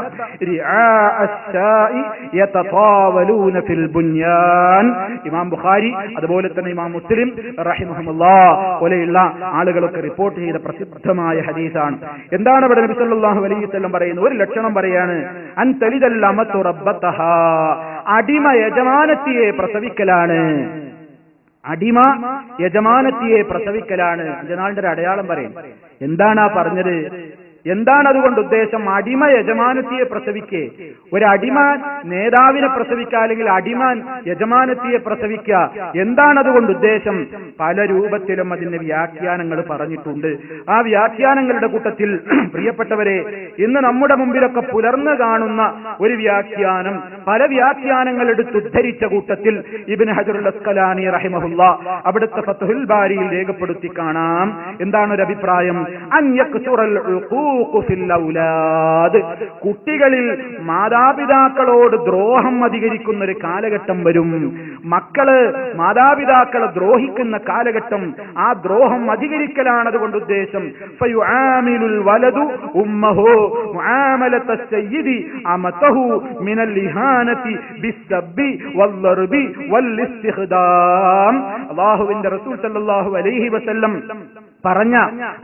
റിആ അശ്ശാഇ യതതാവലൂന ഫിൽ ബുൻയാൻ. ഇമാം ബുഖാരി അതുപോലെ തന്നെ ഇമാം മുസ്ലിം റഹിമഹുമുല്ലാഹ് പോലെയുള്ള ആളുകളൊക്കെ റിപ്പോർട്ട് ചെയ്ത പ്രസിദ്ധമായ ഹദീസാണ്. എന്താണ് ഇവിടെ നബി സല്ലല്ലാഹു അലൈഹി വസല്ലം പറയുന്നത്? ഒരു ലക്ഷണം പറയാണ്, അൻതലിദൽ അമതു റബ്ബതഹാ, അടിമ യജമാനത്തിയെ പ്രസവിക്കലാണ്. അടിമ യജമാനത്തിയെ പ്രസവിക്കലാണ്. അഞ്ചനാളിന്റെ ഒരു അടയാളം പറയും. എന്താണ് ആ പറഞ്ഞത്? എന്താണ് അതുകൊണ്ട് ഉദ്ദേശം? അടിമ യജമാനത്തിയെ പ്രസവിക്കേ, ഒരു അടിമ നേതാവിനെ പ്രസവിക്കുക, അല്ലെങ്കിൽ അടിമാൻ യജമാനത്തിയെ പ്രസവിക്കുക, എന്താണ് അതുകൊണ്ട് ഉദ്ദേശം? പല രൂപത്തിലും അതിന്റെ വ്യാഖ്യാനങ്ങൾ പറഞ്ഞിട്ടുണ്ട്. ആ വ്യാഖ്യാനങ്ങളുടെ കൂട്ടത്തിൽ പ്രിയപ്പെട്ടവരെ, ഇന്ന് നമ്മുടെ മുമ്പിലൊക്കെ പുലർന്നു കാണുന്ന ഒരു വ്യാഖ്യാനം, പല വ്യാഖ്യാനങ്ങൾ എടുത്തുദ്ധരിച്ച കൂട്ടത്തിൽ ഇബ്നു ഹജറുൽ അസ്ഖലാനി റഹിമഹുല്ലാ അവിടുത്തെ ഫത്ഹുൽ ബാരിയിൽ രേഖപ്പെടുത്തി കാണാം. എന്താണ് ഒരു അഭിപ്രായം? അൻ യക്സുറൽ കുട്ടികളിൽ മാതാപിതാക്കളോട് ദ്രോഹം അധികരിക്കുന്ന ഒരു കാലഘട്ടം വരും. മക്കള് മാതാപിതാക്കളെ ദ്രോഹിക്കുന്ന കാലഘട്ടം, ആ ദ്രോഹം അധികരിക്കലാണ് അതുകൊണ്ട് ഉദ്ദേശം. ഫയുആമിലുൽ വലദു ഉമ്മഹു മുആമലത സയ്യിദി അമതഹു മിനൽ ഇഹാനതി ബിസ്സബ്ബി വൽദർബി വൽഇസ്തിഖ്ദാം. അല്ലാഹുവിന്റെ റസൂൽ സല്ലല്ലാഹു അലൈഹി വസല്ലം പറഞ്ഞ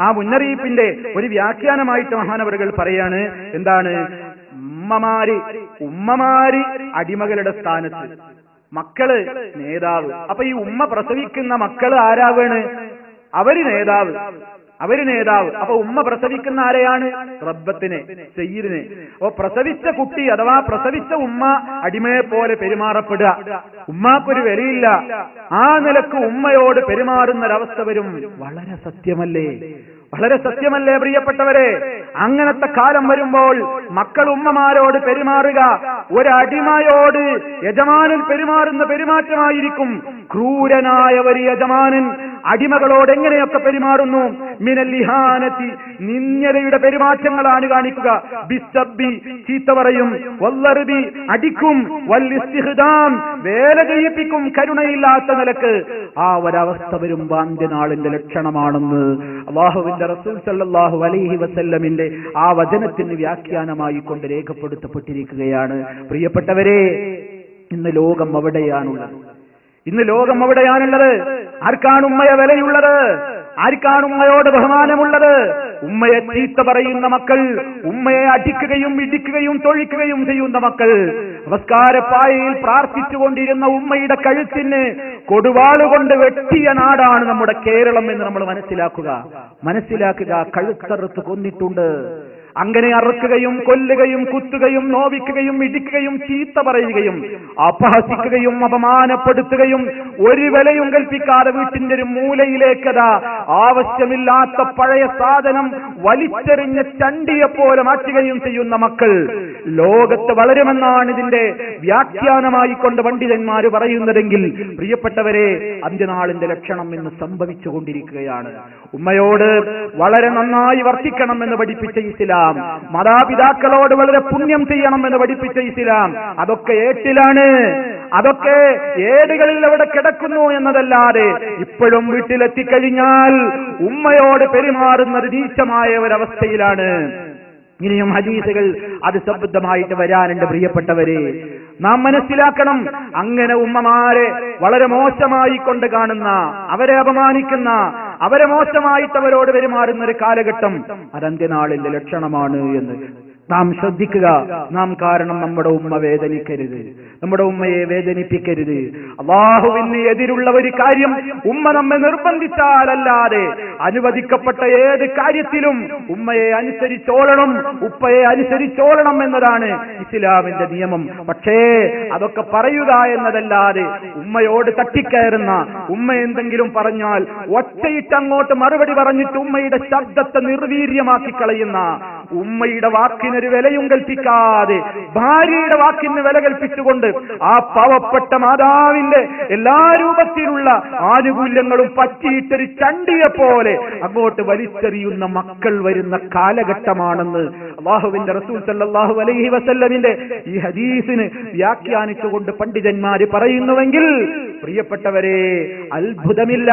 ആ മുന്നറിയിപ്പിന്റെ ഒരു വ്യാഖ്യാനമായിട്ട് മഹാനവറുകൾ പറയാണ്. എന്താണ്? ഉമ്മമാര് അടിമകളുടെ സ്ഥാനത്ത്, മക്കള് നേതാവ്. അപ്പൊ ഈ ഉമ്മ പ്രസവിക്കുന്ന മക്കള് ആരാവാണ്? അവര് നേതാവ്. അപ്പൊ ഉമ്മ പ്രസവിക്കുന്ന ആരെയാണ്? റബ്ബത്തിനെ, സയ്യിദിനെ. അപ്പൊ പ്രസവിച്ച കുട്ടി അഥവാ പ്രസവിച്ച ഉമ്മ അടിമയെ പോലെ പെരുമാറപ്പെടുക. ഉമ്മാക്കൊരു വിലയില്ല. ആ നിലക്ക് ഉമ്മയോട് പെരുമാറുന്നൊരവസ്ഥ വരും. വളരെ സത്യമല്ലേ? വളരെ സത്യമല്ലേ പ്രിയപ്പെട്ടവരെ? അങ്ങനത്തെ കാലം വരുമ്പോൾ മക്കൾ ഉമ്മമാരോട് പെരുമാറുക ഒരടിമയോട് യജമാനൻ പെരുമാറുന്ന പെരുമാറ്റമായിരിക്കും. ക്രൂരനായ ഒരു യജമാനൻ അടിമകളോട് എങ്ങനെയൊക്കെ പെരുമാറുന്നു? മിനൽ ഇഹാനതി, നിന്ദയുടെ പെരുമാറ്റങ്ങളാണ് കാണിക്കുക. ബിസ്സബ്ബി, ചീത്ത പറയും. വല്ലർബി, അടിക്കും. വൽഇസ്തിഖ്ദാം, വേല ചെയ്യിപ്പിക്കും. കരുണയില്ലാത്ത നിലക്ക് ആ ഒരവസ്ഥ വരുമ്പോ അന്ത്യനാളിന്റെ ലക്ഷണമാണെന്ന് അല്ലാഹുവിന്റെ റസൂൽ സല്ലല്ലാഹു അലൈഹി വസല്ലമിന്റെ ആ വചനത്തിന് വ്യാഖ്യാനമായി കൊണ്ട് രേഖപ്പെടുത്തപ്പെട്ടിരിക്കുകയാണ്. പ്രിയപ്പെട്ടവരെ, ഇന്ന് ലോകം അവിടെയാണുള്ളത്. ആർക്കാണ് ഉമ്മയെ വിലയുള്ളത്? ആർക്കാണ് ഉമ്മയോട് ബഹുമാനമുള്ളത്? ഉമ്മയെ ചീത്ത പറയുന്ന മക്കൾ, ഉമ്മയെ അടിക്കുകയും ഇടിക്കുകയും തൊഴിക്കുകയും ചെയ്യുന്ന മക്കൾ, നമസ്കാരപ്പായയിൽ പ്രാർത്ഥിച്ചുകൊണ്ടിരുന്ന ഉമ്മയുടെ കഴുത്തിന് കൊടുവാളുകൊണ്ട് വെട്ടിയ നാടാണ് നമ്മുടെ കേരളം എന്ന് നമ്മൾ മനസ്സിലാക്കുക. കഴുത്തറുത്ത് കൊന്നിട്ടുണ്ട്. അങ്ങനെ അറുക്കുകയും കൊല്ലുകയും കുത്തുകയും നോവിക്കുകയും ഇടിക്കുകയും ചീത്ത പറയുകയും അപഹസിക്കുകയും അപമാനപ്പെടുത്തുകയും ഒരു വിലയും കൽപ്പിക്കാതെ വീട്ടിന്റെ ഒരു മൂലയിലേക്കതാ ആവശ്യമില്ലാത്ത പഴയ സാധനം വലിച്ചെറിഞ്ഞ ചണ്ടിയെപ്പോലെ മാറ്റുകയും ചെയ്യുന്ന മക്കൾ ലോകത്ത് വളരുമെന്നാണ് ഇതിന്റെ വ്യാഖ്യാനമായി കൊണ്ട് പണ്ഡിതന്മാര് പറയുന്നതെങ്കിൽ, പ്രിയപ്പെട്ടവരെ, അന്ത്യനാളിന്റെ ലക്ഷണം ഇന്ന് സംഭവിച്ചുകൊണ്ടിരിക്കുകയാണ്. ഉമ്മയോട് വളരെ നന്നായി വർത്തിക്കണം എന്ന് പഠിപ്പിച്ച ഇസ്ലാം, മാതാപിതാക്കളോട് വളരെ പുണ്യം ചെയ്യണം എന്ന് പഠിപ്പിച്ച ഇസ്ലാം, അതൊക്കെ ഏട്ടിലാണ്. അതൊക്കെ ഏടുകളിൽ അവിടെ കിടക്കുന്നു എന്നതല്ലാതെ ഇപ്പോഴും വീട്ടിലെത്തിക്കഴിഞ്ഞാൽ ഉമ്മയോട് പെരുമാറുന്നത് നീചമായ ഒരവസ്ഥയിലാണ്. ഇനിയും ഹദീസുകൾ അത് സംബന്ധമായിട്ട് വരാനുണ്ട്. പ്രിയപ്പെട്ടവരെ, നാം മനസ്സിലാക്കണം, അങ്ങനെ ഉമ്മമാരെ വളരെ മോശമായി കൊണ്ട് കാണുന്ന, അവരെ അപമാനിക്കുന്ന, അവരെ മോശമായിട്ട് അവരോട് പെരുമാറുന്ന ഒരു കാലഘട്ടം അത് അന്ത്യനാളിന്റെ ലക്ഷണമാണ് എന്ന് നാം ശ്രദ്ധിക്കുക. കാരണം നമ്മുടെ ഉമ്മ വേദനിക്കരുത്, നമ്മുടെ ഉമ്മയെ വേദനിപ്പിക്കരുത്. അല്ലാഹുവിന് എതിരുള്ള ഒരു കാര്യം ഉമ്മ നമ്മെ നിർബന്ധിച്ചാലല്ലാതെ അനുവദിക്കപ്പെട്ട ഏത് കാര്യത്തിലും ഉമ്മയെ അനുസരിച്ചോളണം, ഉപ്പയെ അനുസരിച്ചോളണം എന്നതാണ് ഇസ്ലാമിന്റെ നിയമം. പക്ഷേ അതൊക്കെ പറയുക എന്നതല്ലാതെ ഉമ്മയോട് തട്ടിക്കയറുന്ന, ഉമ്മ എന്തെങ്കിലും പറഞ്ഞാൽ ഒറ്റയിട്ട് അങ്ങോട്ട് മറുപടി പറഞ്ഞിട്ട് ഉമ്മയുടെ ശബ്ദത്തെ നിർവീര്യമാക്കി കളയുന്ന, ഉമ്മയുടെ വാക്കിനൊരു വിലയും കൽപ്പിക്കാതെ ഭാര്യയുടെ വാക്കിന് വില കൽപ്പിച്ചുകൊണ്ട് ആ പാവപ്പെട്ട മാതാവിന്റെ എല്ലാ രൂപത്തിലുള്ള ആനുകൂല്യങ്ങളും പറ്റിയിട്ടൊരു ചണ്ടിയെ പോലെ അങ്ങോട്ട് വലിച്ചെറിയുന്ന മക്കൾ വരുന്ന കാലഘട്ടമാണെന്ന് അല്ലാഹുവിന്റെ റസൂൽ സല്ലല്ലാഹു അലൈഹി വസല്ലമിന്റെ ഈ ഹദീസിന് വ്യാഖ്യാനിച്ചുകൊണ്ട് പണ്ഡിതന്മാര് പറയുന്നുവെങ്കിൽ, പ്രിയപ്പെട്ടവരെ, അത്ഭുതമില്ല,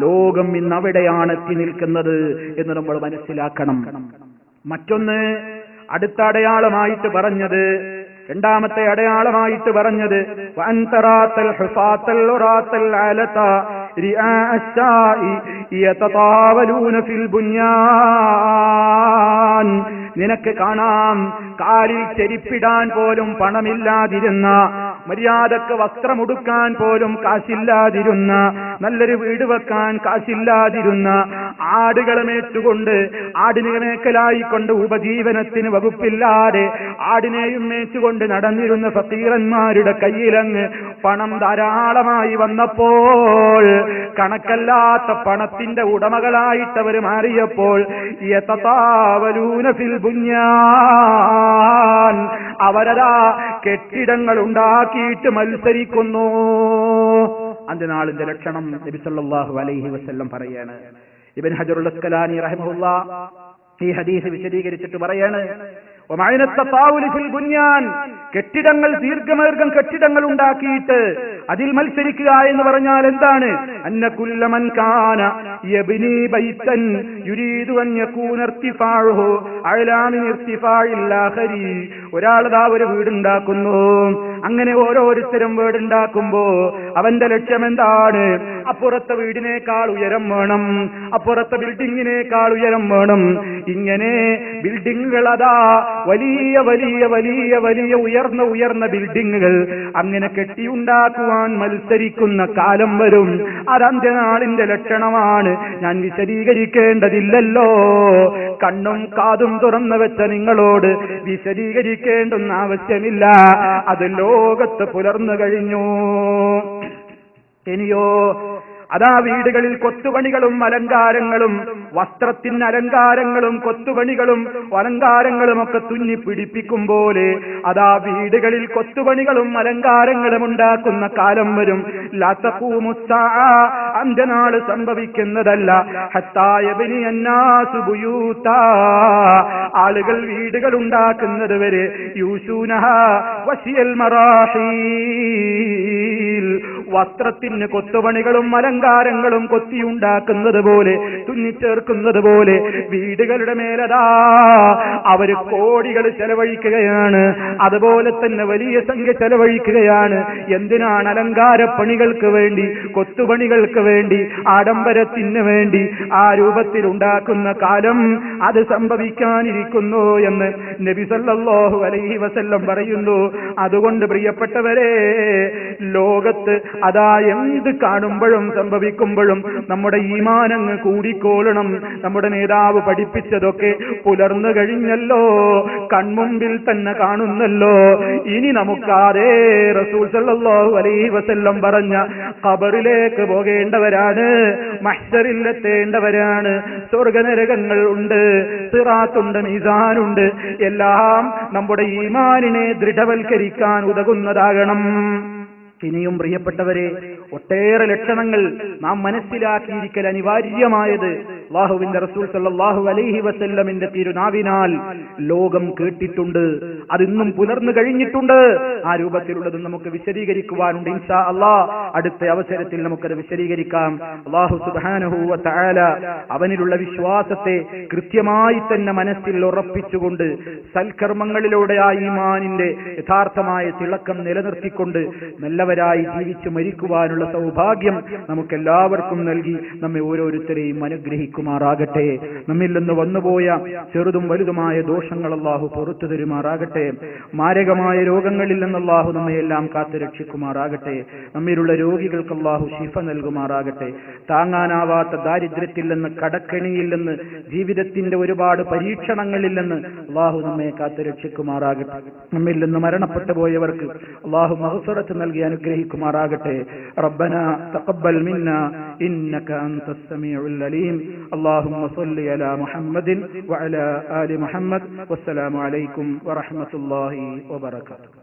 ലോകം ഇന്ന് അവിടെയാണ് എത്തി നിൽക്കുന്നത് എന്ന് നമ്മൾ മനസ്സിലാക്കണം. മറ്റൊന്ന്, അടുത്ത അടയാളമായിട്ട് പറഞ്ഞത്, രണ്ടാമത്തെ അടയാളമായിട്ട് പറഞ്ഞത്, വഅൻതറാത്തൽ ഹുഫാത്തൽ ഉറാത്തൽ അലത റിആ അശ്ശാഇ യതതാവലൂന ഫിൽ ബുന്യാൻ. നിനക്ക് കാണാം, കാലിൽ ചെരിപ്പിടാൻ പോലും പണമില്ലാതിരുന്ന, മര്യാദക്ക് വസ്ത്രമുടുക്കാൻ പോലും കാശില്ലാതിരുന്ന, നല്ലൊരു വീട് വെക്കാൻ കാശില്ലാതിരുന്ന ആടുകളെ മേച്ചുകൊണ്ട് ആടിനെ മേക്കലായിക്കൊണ്ട് ഉപജീവനത്തിന് വകുപ്പില്ലാതെ ആടിനെയും മേച്ചുകൊണ്ട് നടന്നിരുന്ന ഫക്കീറന്മാരുടെ കയ്യിലങ്ങ് പണം ധാരാളമായി വന്നപ്പോൾ കണക്കല്ലാത്ത പണത്തിന്റെ ഉടമകളായിട്ടവർ മാറിയപ്പോൾ യതതാവലൂന ഫിൽ ബുന്യാൻ, അവരതാ കെട്ടിടങ്ങൾ ഉണ്ടാക്കിയിട്ട് മത്സരിക്കുന്നു. അന്ത്യനാളിന്റെ ലക്ഷണം നബി സല്ലല്ലാഹു അലൈഹി വസല്ലം പറയാണ്. ഇബ്നു ഹജറുൽ അസ്കലാനി റഹിമഹുല്ലാഹ് ഈ ഹദീസ് വിശദീകരിച്ചിട്ട് പറയാണ്, കെട്ടിടങ്ങൾ ദീർഘമേർഘം കെട്ടിടങ്ങൾ ഉണ്ടാക്കിയിട്ട് അതിൽ മത്സരിക്കുക എന്ന് പറഞ്ഞാൽ എന്താണ്? അന്ന കുല്ല മൻ കാന യബ്നി ബൈതൻ യുരീദു അൻ യകൂന ഇർതിഫാഉഹു അഅലാ മിൻ ഇർതിഫാഇൽ ആഖരി. ഒരാളതാ ഒരു വീടുണ്ടാക്കുന്നു. അങ്ങനെ ഓരോരുത്തരും വീടുണ്ടാക്കുമ്പോ അവന്റെ ലക്ഷ്യം എന്താണ്? അപ്പുറത്തെ വീടിനേക്കാൾ ഉയരം വേണം, അപ്പുറത്തെ ബിൽഡിങ്ങിനേക്കാൾ ഉയരം വേണം. ഇങ്ങനെ ബിൽഡിങ്ങുകൾ അതാ വലിയ വലിയ വലിയ വലിയ ഉയർന്ന ബിൽഡിങ്ങുകൾ അങ്ങനെ കെട്ടിയുണ്ടാക്കുവാൻ മത്സരിക്കുന്ന കാലം വരും. അത് അന്ത്യനാളിന്റെ ലക്ഷണമാണ്. ഞാൻ വിശദീകരിക്കേണ്ടതില്ലല്ലോ. കണ്ണും കാതും തുറന്നു വെച്ച നിങ്ങളോട് വിശദീകരിക്കേണ്ടുന്ന ആവശ്യമില്ല. അത് ലോകത്ത് പുലർന്നു കഴിഞ്ഞു. ഇനിയോ അതാ വീടുകളിൽ കൊത്തുപണികളും അലങ്കാരങ്ങളും, വസ്ത്രത്തിന് അലങ്കാരങ്ങളും കൊത്തുപണികളും അലങ്കാരങ്ങളും ഒക്കെ തുന്നി പിടിപ്പിക്കും പോലെ അതാ വീടുകളിൽ കൊത്തുപണികളും അലങ്കാരങ്ങളും ഉണ്ടാക്കുന്ന കാലം വരും. ലാ തഖൂമു സ്സാഅ, അന്ത്യനാൾ സംഭവിക്കുന്നതല്ല. ഹത്താ യബ്നി അന്നാസു ബുയൂതാ, ആളുകൾ വീടുകൾ ഉണ്ടാക്കുന്നത് വരെ യൂശൂനഹ വശിയൽ മറാഹീൽ, വസ്ത്രത്തിന് കൊത്തുപണികളും അലങ്കാരങ്ങളും കൊത്തിയുണ്ടാക്കുന്നത് പോലെ തുന്നിച്ചേർക്കുന്നത് പോലെ വീടുകളുടെ മേലതാ അവര് കോടികൾ ചെലവഴിക്കുകയാണ്. അതുപോലെ തന്നെ വലിയ സംഖ്യ ചെലവഴിക്കുകയാണ്. എന്തിനാണ്? അലങ്കാരപ്പണികൾക്ക് വേണ്ടി, കൊത്തുപണികൾക്ക് വേണ്ടി, ആഡംബരത്തിന് വേണ്ടി. ആ രൂപത്തിൽ ഉണ്ടാക്കുന്ന കാലം അത് സംഭവിക്കാനിരിക്കുന്നു എന്ന് നബി സല്ലല്ലാഹു അലൈഹി വസല്ലം പറയുന്നു. അതുകൊണ്ട് പ്രിയപ്പെട്ടവരെ, ലോകത്ത് അതാ എന്ത് കാണുമ്പോഴും സംഭവിക്കുമ്പോഴും നമ്മുടെ ഈമാനങ്ങ് കൂടിക്കോളണം. നമ്മുടെ നേതാവ് പഠിപ്പിച്ചതൊക്കെ പുലർന്നു കഴിഞ്ഞല്ലോ, കൺമുമ്പിൽ തന്നെ കാണുന്നല്ലോ. ഇനി നമുക്കാതെ റസൂൽ സല്ലല്ലാഹു അലൈഹി വസല്ലം പറഞ്ഞ ഖബറിലേക്ക് പോകേണ്ടവരാണ്, മഹ്ശറിൽ എത്തേണ്ടവരാണ്. സ്വർഗനരകങ്ങൾ ഉണ്ട്, സിറാത്തുണ്ട്, മീസാനുണ്ട്. എല്ലാം നമ്മുടെ ഈമാനിനെ ദൃഢവൽക്കരിക്കാൻ ഉതകുന്നതാകണം. ഇനിയും പ്രിയപ്പെട്ടവരെ, ഒട്ടേറെ ലക്ഷണങ്ങൾ നാം മനസ്സിലാക്കിയിരിക്കൽ അനിവാര്യമായത് അല്ലാഹുവിന്റെ റസൂൽ സല്ലല്ലാഹു അലൈഹി വസല്ലമിന്റെ തിരുനാവിനാൽ ലോകം കേട്ടിട്ടുണ്ട്. അതിന്നും പുലർന്നു കഴിഞ്ഞിട്ടുണ്ട്. ആ രൂപത്തിലുള്ളത് നമുക്ക് വിശദീകരിക്കുവാനുണ്ട്. ഇൻഷാ അല്ലാഹ് അടുത്ത അവസരത്തിൽ നമുക്കത് വിശദീകരിക്കാം. അല്ലാഹു സുബ്ഹാനഹു വ തആല അവനിലുള്ള വിശ്വാസത്തെ കൃത്യമായി തന്നെ മനസ്സിൽ ഉറപ്പിച്ചുകൊണ്ട് സൽക്കർമ്മങ്ങളിലൂടെ ആ ഈമാനിന്റെ യഥാർത്ഥമായ തിളക്കം നിലനിർത്തിക്കൊണ്ട് നല്ലവരായി ജീവിച്ചു മരിക്കുവാനുള്ള സൗഭാഗ്യം നമുക്കെല്ലാവർക്കും നൽകി നമ്മെ ഓരോരുത്തരെയും അനുഗ്രഹിക്കുമാറാകട്ടെ. നമ്മിൽ നിന്ന് വന്നുപോയ ചെറുതും വലുതുമായ ദോഷങ്ങൾ അല്ലാഹു പുറത്തു തരുമാറാകട്ടെ. മാരകമായ രോഗങ്ങളിൽ നിന്ന് അല്ലാഹു നമ്മയെല്ലാം കാത്തു രക്ഷിക്കുമാറാകട്ടെ. നമ്മിലുള്ള രോഗികൾക്ക് അല്ലാഹു ശിഫ നൽകുമാറാകട്ടെ. താങ്ങാനാവാത്ത ദാരിദ്ര്യത്തിൽ നിന്ന്, കടക്കെണിയിൽ നിന്ന്, ജീവിതത്തിന്റെ ഒരുപാട് പരീക്ഷണങ്ങളിൽ നിന്ന് അല്ലാഹു നമ്മെ കാത്തു രക്ഷിക്കുമാറാകട്ടെ. നമ്മിൽ നിന്ന് മരണപ്പെട്ടു പോയവർക്ക് അല്ലാഹു മഗ്ഫിറത്ത് നൽകി അനുഗ്രഹിക്കുമാറാകട്ടെ. റബ്ബനാ തഖബ്ബൽ മിന്നാ ഇന്നക അൻതസ് സമീഉൽ അലീം. അല്ലാഹുമ്മ സ്വല്ലി അലാ മുഹമ്മദിൻ വഅലാ ആലി മുഹമ്മദ്. വസ്സലാമു അലൈക്കും വറഹ്മത്തുള്ളാഹി വബറകാതുഹു.